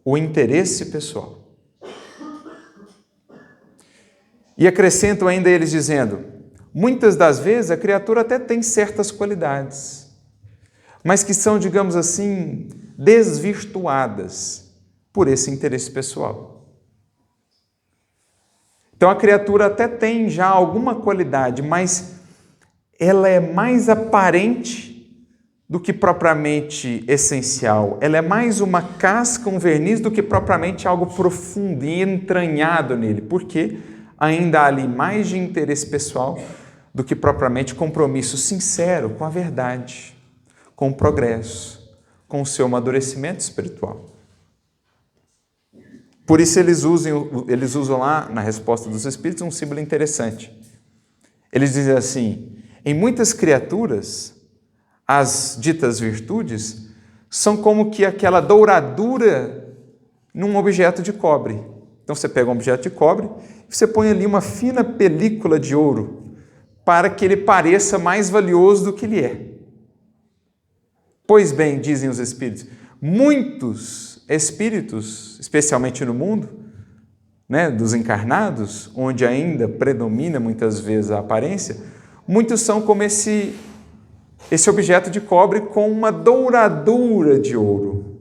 S1: o interesse pessoal. E acrescentam ainda eles dizendo: muitas das vezes a criatura até tem certas qualidades, mas que são, digamos assim, desvirtuadas por esse interesse pessoal. Então a criatura até tem já alguma qualidade, mas ela é mais aparente do que propriamente essencial. Ela é mais uma casca, um verniz, do que propriamente algo profundo e entranhado nele. Por quê? Ainda há ali mais de interesse pessoal do que propriamente compromisso sincero com a verdade, com o progresso, com o seu amadurecimento espiritual. Por isso eles usam lá, na resposta dos Espíritos, um símbolo interessante. Eles dizem assim: em muitas criaturas, as ditas virtudes são como que aquela douradura num objeto de cobre. Então você pega um objeto de cobre e você põe ali uma fina película de ouro para que ele pareça mais valioso do que ele é. Pois bem, dizem os Espíritos, muitos espíritos, especialmente no mundo, dos encarnados, onde ainda predomina muitas vezes a aparência, muitos são como esse objeto de cobre com uma douradura de ouro.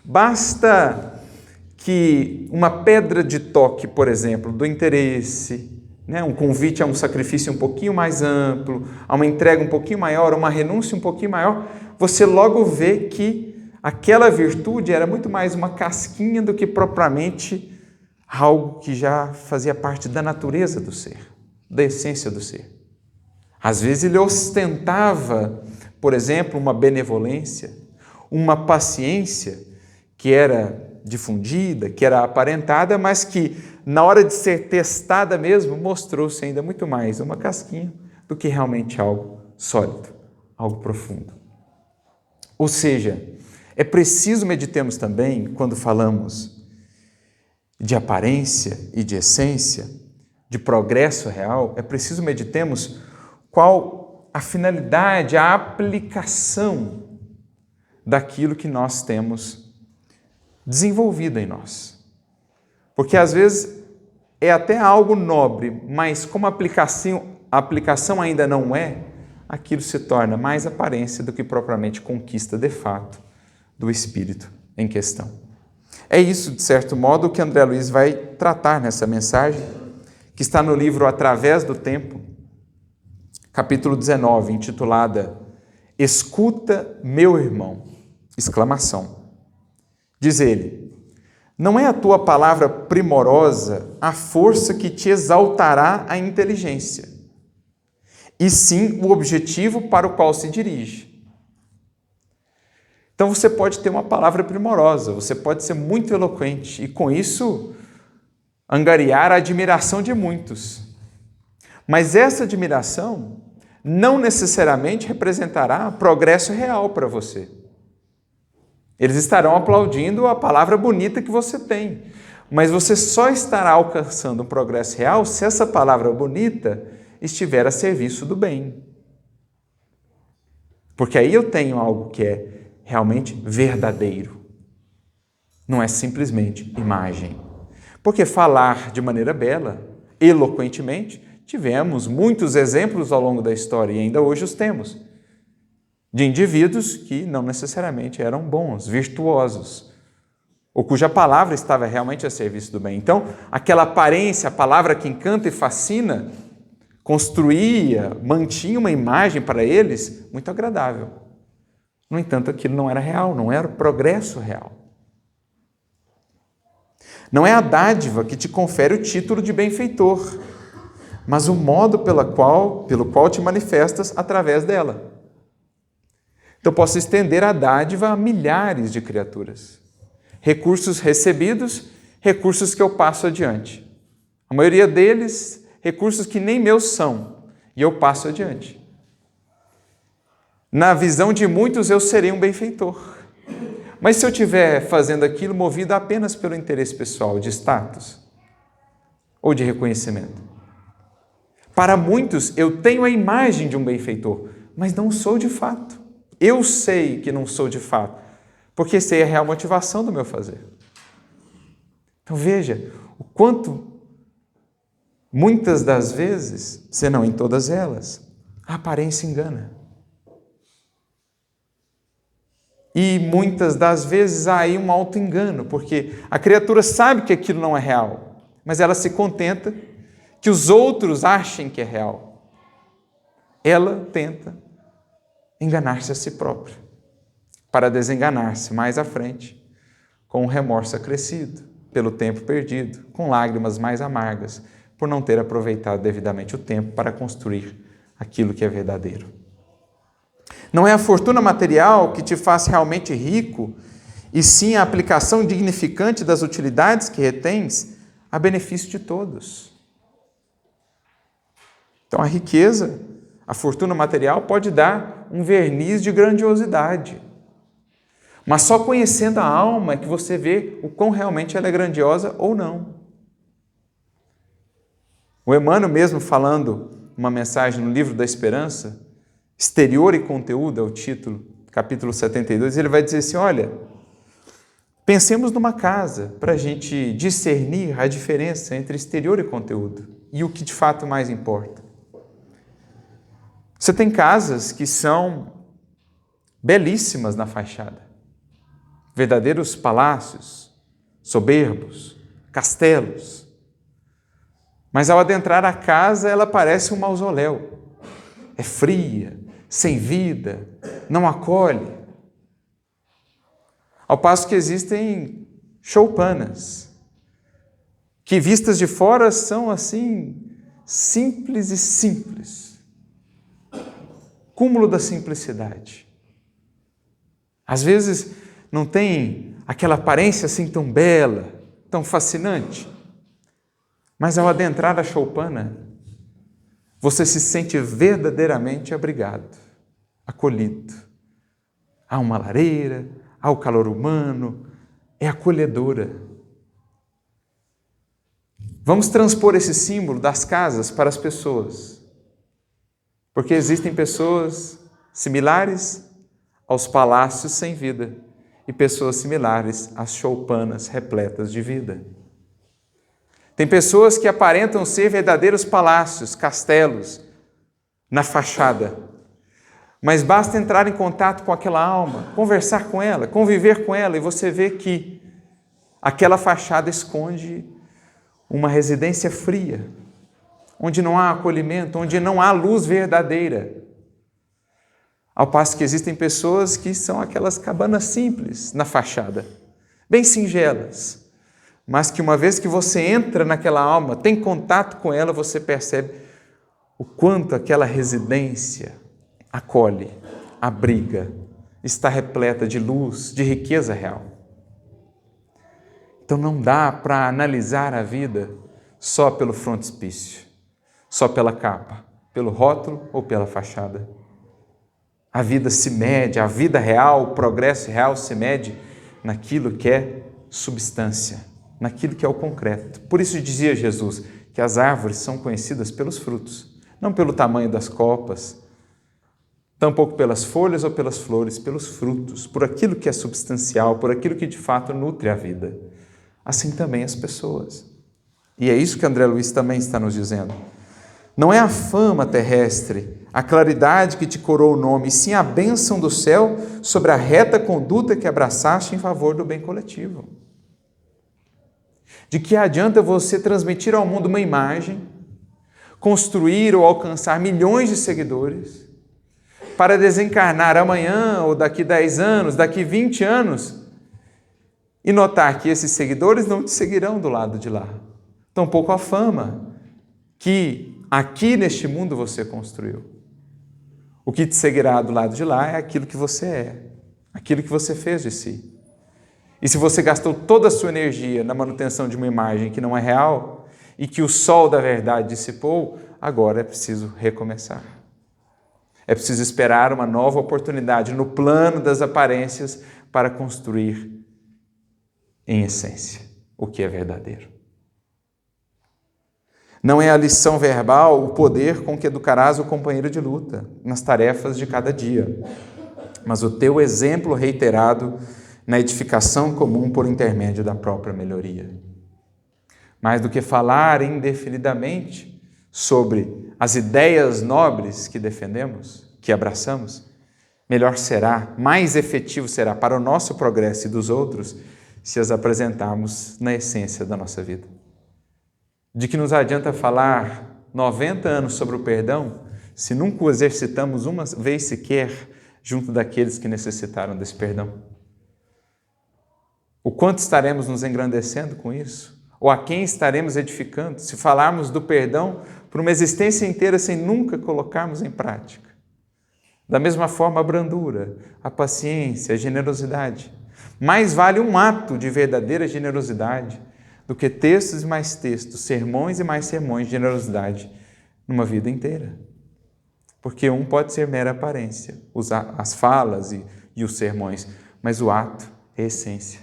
S1: Basta que uma pedra de toque, por exemplo, do interesse, um convite a um sacrifício um pouquinho mais amplo, a uma entrega um pouquinho maior, a uma renúncia um pouquinho maior, você logo vê que aquela virtude era muito mais uma casquinha do que propriamente algo que já fazia parte da natureza do ser, da essência do ser. Às vezes ele ostentava, por exemplo, uma benevolência, uma paciência que era difundida, que era aparentada, mas que na hora de ser testada mesmo, mostrou-se ainda muito mais uma casquinha do que realmente algo sólido, algo profundo. Ou seja, é preciso meditarmos também, quando falamos de aparência e de essência, de progresso real, é preciso meditarmos qual a finalidade, a aplicação daquilo que nós temos desenvolvido em nós. Porque às vezes é até algo nobre, mas como a aplicação ainda não é, aquilo se torna mais aparência do que propriamente conquista de fato do espírito em questão. É isso, de certo modo, que André Luiz vai tratar nessa mensagem, que está no livro Através do Tempo, capítulo 19, intitulada Escuta, meu irmão! Exclamação. Diz ele: não é a tua palavra primorosa a força que te exaltará a inteligência, e sim o objetivo para o qual se dirige. Então você pode ter uma palavra primorosa, você pode ser muito eloquente e com isso angariar a admiração de muitos. Mas essa admiração não necessariamente representará progresso real para você. Eles estarão aplaudindo a palavra bonita que você tem, mas você só estará alcançando um progresso real se essa palavra bonita estiver a serviço do bem. Porque aí eu tenho algo que é realmente verdadeiro. Não é simplesmente imagem. Porque falar de maneira bela, eloquentemente, tivemos muitos exemplos ao longo da história e ainda hoje os temos, de indivíduos que não necessariamente eram bons, virtuosos, ou cuja palavra estava realmente a serviço do bem. Então, aquela aparência, a palavra que encanta e fascina, construía, mantinha uma imagem para eles muito agradável. No entanto, aquilo não era real, não era o progresso real. Não é a dádiva que te confere o título de benfeitor, mas o modo pelo qual te manifestas através dela. Então, posso estender a dádiva a milhares de criaturas. Recursos recebidos, recursos que eu passo adiante. A maioria deles, recursos que nem meus são, e eu passo adiante. Na visão de muitos, eu serei um benfeitor. Mas se eu estiver fazendo aquilo movido apenas pelo interesse pessoal, de status ou de reconhecimento, para muitos, eu tenho a imagem de um benfeitor, mas não sou de fato. Eu sei que não sou de fato, porque sei a real motivação do meu fazer. Então veja o quanto, muitas das vezes, se não em todas elas, a aparência engana. E muitas das vezes há aí um auto-engano, porque a criatura sabe que aquilo não é real, mas ela se contenta que os outros achem que é real. Ela tenta enganar-se a si própria, para desenganar-se mais à frente, com um remorso acrescido, pelo tempo perdido, com lágrimas mais amargas, por não ter aproveitado devidamente o tempo para construir aquilo que é verdadeiro. Não é a fortuna material que te faz realmente rico, e sim a aplicação dignificante das utilidades que retens a benefício de todos. Então a riqueza, a fortuna material pode dar um verniz de grandiosidade, mas só conhecendo a alma é que você vê o quão realmente ela é grandiosa ou não. O Emmanuel mesmo falando uma mensagem no Livro da Esperança, Exterior e Conteúdo é o título, capítulo 72, ele vai dizer assim, olha, pensemos numa casa para a gente discernir a diferença entre exterior e conteúdo e o que de fato mais importa. Você tem casas que são belíssimas na fachada, verdadeiros palácios, soberbos, castelos, mas ao adentrar a casa ela parece um mausoléu, é fria, sem vida, não acolhe. Ao passo que existem choupanas, que vistas de fora são assim, simples e simples. Cúmulo da simplicidade. Às vezes não tem aquela aparência assim tão bela, tão fascinante, mas ao adentrar a choupana, você se sente verdadeiramente abrigado, acolhido. Há uma lareira, há o calor humano, é acolhedora. Vamos transpor esse símbolo das casas para as pessoas. Porque existem pessoas similares aos palácios sem vida e pessoas similares às choupanas repletas de vida. Tem pessoas que aparentam ser verdadeiros palácios, castelos, na fachada, mas basta entrar em contato com aquela alma, conversar com ela, conviver com ela, e você vê que aquela fachada esconde uma residência fria, onde não há acolhimento, onde não há luz verdadeira. Ao passo que existem pessoas que são aquelas cabanas simples na fachada, bem singelas, mas que uma vez que você entra naquela alma, tem contato com ela, você percebe o quanto aquela residência acolhe, abriga, está repleta de luz, de riqueza real. Então não dá para analisar a vida só pelo frontispício, só pela capa, pelo rótulo ou pela fachada. A vida se mede, a vida real, o progresso real se mede naquilo que é substância, naquilo que é o concreto. Por isso dizia Jesus que as árvores são conhecidas pelos frutos, não pelo tamanho das copas, tampouco pelas folhas ou pelas flores, pelos frutos, por aquilo que é substancial, por aquilo que de fato nutre a vida. Assim também as pessoas. E é isso que André Luiz também está nos dizendo. Não é a fama terrestre, a claridade que te coroa o nome, e sim a bênção do céu sobre a reta conduta que abraçaste em favor do bem coletivo. De que adianta você transmitir ao mundo uma imagem, construir ou alcançar milhões de seguidores, para desencarnar amanhã ou daqui 10 anos, daqui 20 anos, e notar que esses seguidores não te seguirão do lado de lá. Tampouco a fama que aqui neste mundo você construiu. O que te seguirá do lado de lá é aquilo que você é, aquilo que você fez de si. E se você gastou toda a sua energia na manutenção de uma imagem que não é real e que o sol da verdade dissipou, agora é preciso recomeçar. É preciso esperar uma nova oportunidade no plano das aparências para construir em essência o que é verdadeiro. Não é a lição verbal o poder com que educarás o companheiro de luta nas tarefas de cada dia, mas o teu exemplo reiterado na edificação comum por intermédio da própria melhoria. Mais do que falar indefinidamente sobre as ideias nobres que defendemos, que abraçamos, melhor será, mais efetivo será para o nosso progresso e dos outros se as apresentarmos na essência da nossa vida. De que nos adianta falar 90 anos sobre o perdão se nunca o exercitamos uma vez sequer junto daqueles que necessitaram desse perdão? O quanto estaremos nos engrandecendo com isso? Ou a quem estaremos edificando se falarmos do perdão por uma existência inteira sem nunca colocarmos em prática? Da mesma forma, a brandura, a paciência, a generosidade. Mais vale um ato de verdadeira generosidade do que textos e mais textos, sermões e mais sermões de generosidade numa vida inteira. Porque um pode ser mera aparência, usar as falas e os sermões, mas o ato é essência,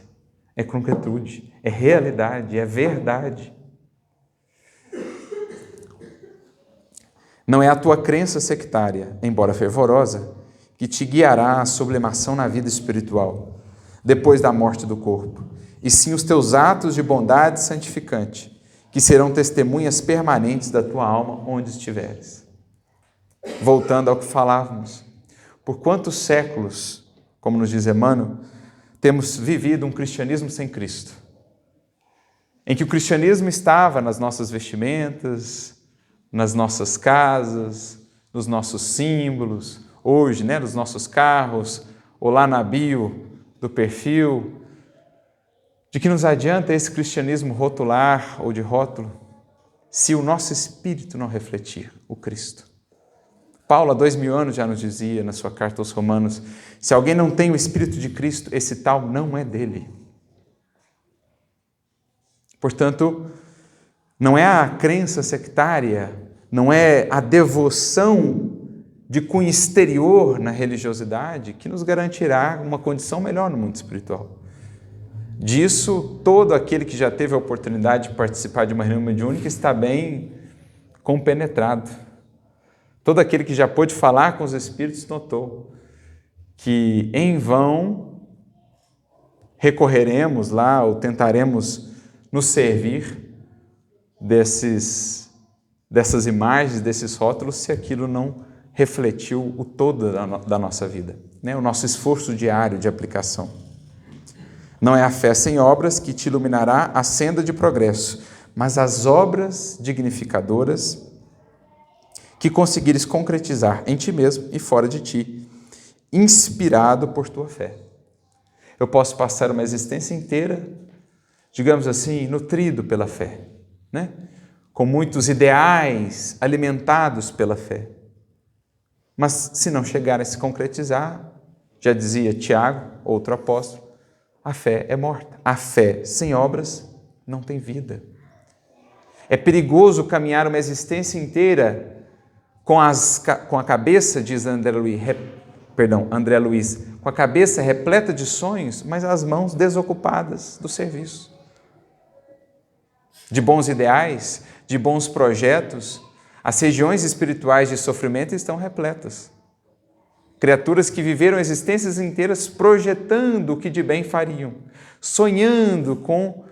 S1: é concretude, é realidade, é verdade. Não é a tua crença sectária, embora fervorosa, que te guiará à sublimação na vida espiritual, depois da morte do corpo, e sim os teus atos de bondade santificante, que serão testemunhas permanentes da tua alma onde estiveres. Voltando ao que falávamos, por quantos séculos, como nos diz Emmanuel, temos vivido um cristianismo sem Cristo, em que o cristianismo estava nas nossas vestimentas, nas nossas casas, nos nossos símbolos, hoje, nos nossos carros, ou lá na bio do perfil. De que nos adianta esse cristianismo rotular ou de rótulo, se o nosso espírito não refletir o Cristo? Paulo, há 2000 anos, já nos dizia na sua carta aos Romanos, se alguém não tem o Espírito de Cristo, esse tal não é dele. Portanto, não é a crença sectária, não é a devoção de cunho exterior na religiosidade que nos garantirá uma condição melhor no mundo espiritual. Disso, todo aquele que já teve a oportunidade de participar de uma reunião mediúnica está bem compenetrado. Todo aquele que já pôde falar com os espíritos notou que em vão recorreremos lá ou tentaremos nos servir dessas imagens, desses rótulos, se aquilo não refletiu o todo da nossa vida, o nosso esforço diário de aplicação. Não é a fé sem obras que te iluminará a senda de progresso, mas as obras dignificadoras que conseguires concretizar em ti mesmo e fora de ti, inspirado por tua fé. Eu posso passar uma existência inteira, digamos assim, nutrido pela fé, com muitos ideais alimentados pela fé. Mas se não chegar a se concretizar, já dizia Tiago, outro apóstolo, a fé é morta. A fé sem obras não tem vida. É perigoso caminhar uma existência inteira com a cabeça, diz André Luiz, com a cabeça repleta de sonhos, mas as mãos desocupadas do serviço. De bons ideais, de bons projetos, as regiões espirituais de sofrimento estão repletas. Criaturas que viveram existências inteiras projetando o que de bem fariam, sonhando com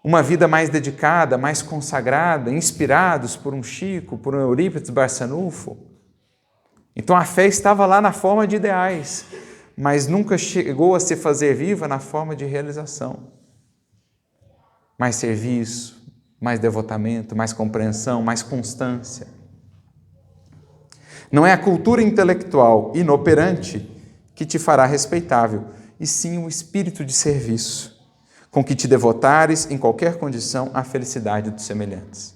S1: uma vida mais dedicada, mais consagrada, inspirados por um Chico, por um Eurípides Barçanufo. Então a fé estava lá na forma de ideais, mas nunca chegou a se fazer viva na forma de realização. Mais serviço, mais devotamento, mais compreensão, mais constância. Não é a cultura intelectual inoperante que te fará respeitável, e sim o espírito de serviço, com que te devotares em qualquer condição à felicidade dos semelhantes.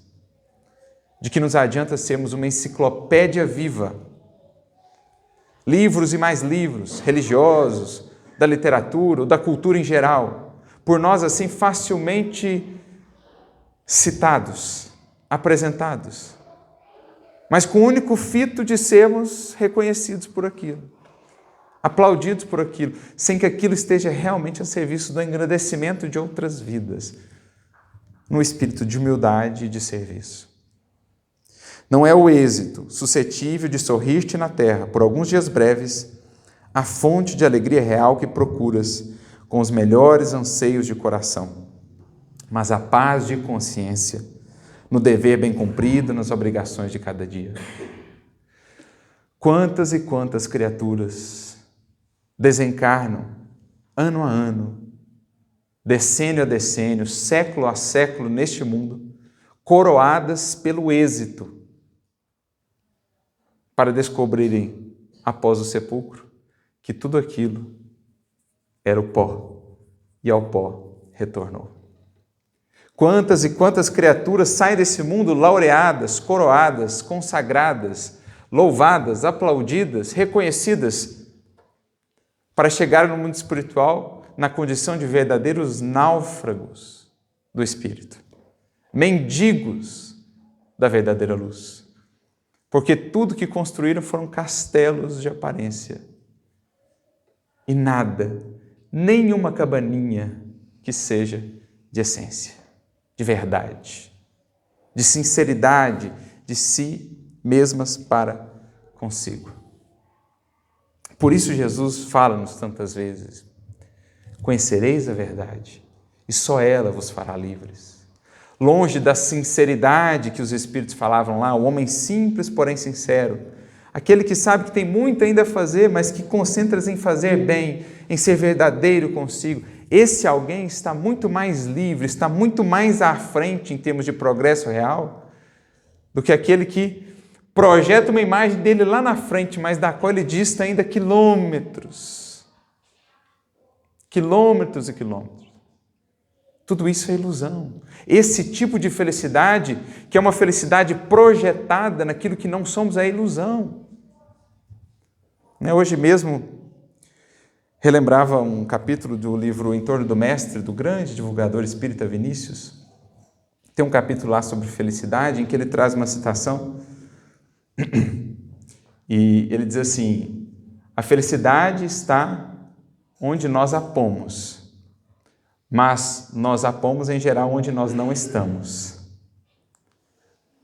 S1: De que nos adianta sermos uma enciclopédia viva, livros e mais livros, religiosos, da literatura ou da cultura em geral, por nós assim facilmente citados, apresentados, mas com o único fito de sermos reconhecidos por aquilo, aplaudidos por aquilo, sem que aquilo esteja realmente a serviço do engrandecimento de outras vidas, no espírito de humildade e de serviço. Não é o êxito suscetível de sorrir-te na terra por alguns dias breves a fonte de alegria real que procuras com os melhores anseios de coração, mas a paz de consciência no dever bem cumprido, nas obrigações de cada dia. Quantas e quantas criaturas desencarnam ano a ano, decênio a decênio, século a século neste mundo, coroadas pelo êxito, para descobrirem, após o sepulcro, que tudo aquilo era o pó, e ao pó retornou. Quantas e quantas criaturas saem desse mundo laureadas, coroadas, consagradas, louvadas, aplaudidas, reconhecidas, para chegar no mundo espiritual na condição de verdadeiros náufragos do Espírito, mendigos da verdadeira luz. Porque tudo que construíram foram castelos de aparência. E nada, nenhuma cabaninha que seja de essência, de verdade, de sinceridade de si mesmas para consigo. Por isso Jesus fala-nos tantas vezes: conhecereis a verdade, e só ela vos fará livres. Longe da sinceridade que os Espíritos falavam lá, o homem simples, porém sincero, aquele que sabe que tem muito ainda a fazer, mas que concentra-se em fazer bem, em ser verdadeiro consigo. Esse alguém está muito mais livre, está muito mais à frente em termos de progresso real do que aquele que projeta uma imagem dele lá na frente, mas da qual ele dista ainda quilômetros. Quilômetros e quilômetros. Tudo isso é ilusão. Esse tipo de felicidade, que é uma felicidade projetada naquilo que não somos, é ilusão. Hoje mesmo, relembrava um capítulo do livro Em Torno do Mestre, do grande divulgador espírita Vinícius. Tem um capítulo lá sobre felicidade, em que ele traz uma citação, e ele diz assim: a felicidade está onde nós a pomos, mas nós a pomos em geral onde nós não estamos.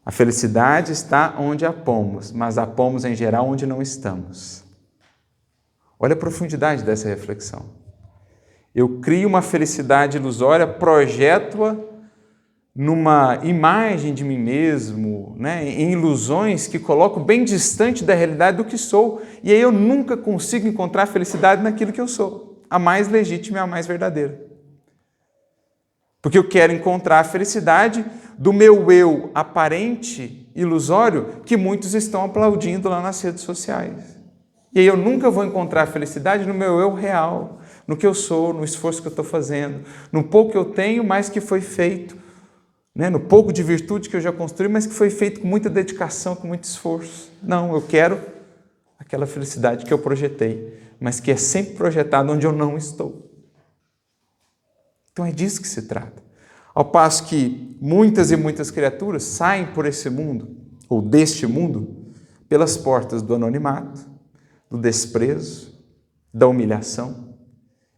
S1: A felicidade está onde a pomos, mas a pomos em geral onde não estamos. Olha a profundidade dessa reflexão. Eu crio uma felicidade ilusória, projeto-a numa imagem de mim mesmo, em ilusões que coloco bem distante da realidade do que sou, e aí eu nunca consigo encontrar felicidade naquilo que eu sou, a mais legítima e a mais verdadeira. Porque eu quero encontrar a felicidade do meu eu aparente, ilusório, que muitos estão aplaudindo lá nas redes sociais. E aí eu nunca vou encontrar a felicidade no meu eu real, no que eu sou, no esforço que eu estou fazendo, no pouco que eu tenho, mas que foi feito, no pouco de virtude que eu já construí, mas que foi feito com muita dedicação, com muito esforço. Não, eu quero aquela felicidade que eu projetei, mas que é sempre projetada onde eu não estou. Então é disso que se trata. Ao passo que muitas e muitas criaturas saem por esse mundo, ou deste mundo, pelas portas do anonimato, do desprezo, da humilhação,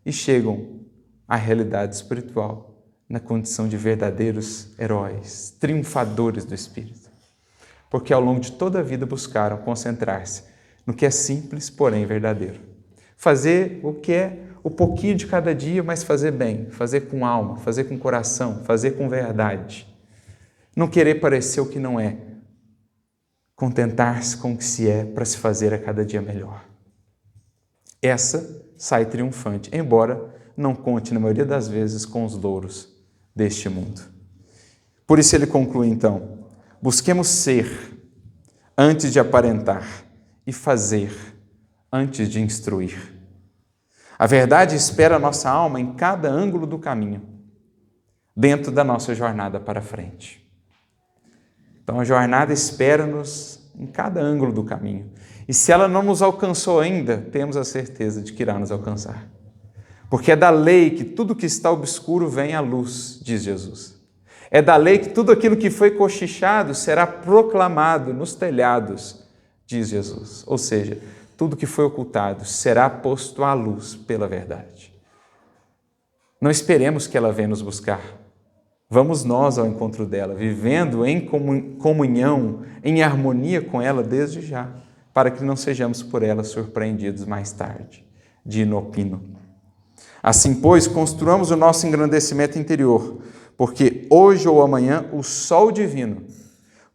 S1: e chegam à realidade espiritual na condição de verdadeiros heróis, triunfadores do Espírito. Porque ao longo de toda a vida buscaram concentrar-se no que é simples, porém verdadeiro. Fazer o que é o pouquinho de cada dia, mas fazer bem, fazer com alma, fazer com coração, fazer com verdade. Não querer parecer o que não é. Contentar-se com o que se é para se fazer a cada dia melhor. Essa sai triunfante, embora não conte, na maioria das vezes, com os louros deste mundo. Por isso ele conclui, então: busquemos ser antes de aparentar e fazer antes de instruir. A verdade espera a nossa alma em cada ângulo do caminho, dentro da nossa jornada para frente. Então a jornada espera-nos em cada ângulo do caminho. E se ela não nos alcançou ainda, temos a certeza de que irá nos alcançar. Porque é da lei que tudo que está obscuro vem à luz, diz Jesus. É da lei que tudo aquilo que foi cochichado será proclamado nos telhados, diz Jesus. Ou seja, tudo que foi ocultado será posto à luz pela verdade. Não esperemos que ela venha nos buscar. Vamos nós ao encontro dela, vivendo em comunhão, em harmonia com ela desde já, para que não sejamos por ela surpreendidos mais tarde, de inopino. Assim, pois, construamos o nosso engrandecimento interior, porque hoje ou amanhã o sol divino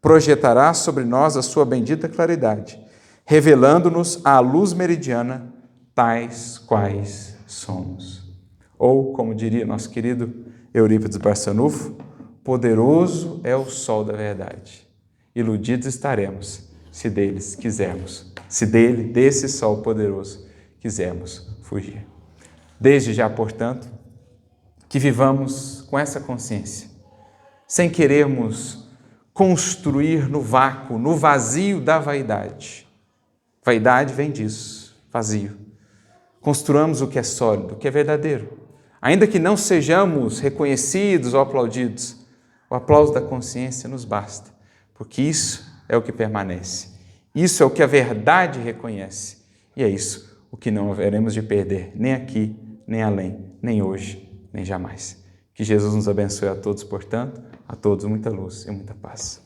S1: projetará sobre nós a sua bendita claridade, revelando-nos a luz meridiana, tais quais somos. Ou, como diria nosso querido Eurípides Barçanufo, poderoso é o sol da verdade. Iludidos estaremos, se deles quisermos, se desse sol poderoso, quisermos fugir. Desde já, portanto, que vivamos com essa consciência, sem querermos construir no vácuo, no vazio da vaidade. Vaidade vem disso, vazio. Construamos o que é sólido, o que é verdadeiro. Ainda que não sejamos reconhecidos ou aplaudidos, o aplauso da consciência nos basta, porque isso é o que permanece. Isso é o que a verdade reconhece. E é isso o que não haveremos de perder, nem aqui, nem além, nem hoje, nem jamais. Que Jesus nos abençoe a todos, portanto, a todos muita luz e muita paz.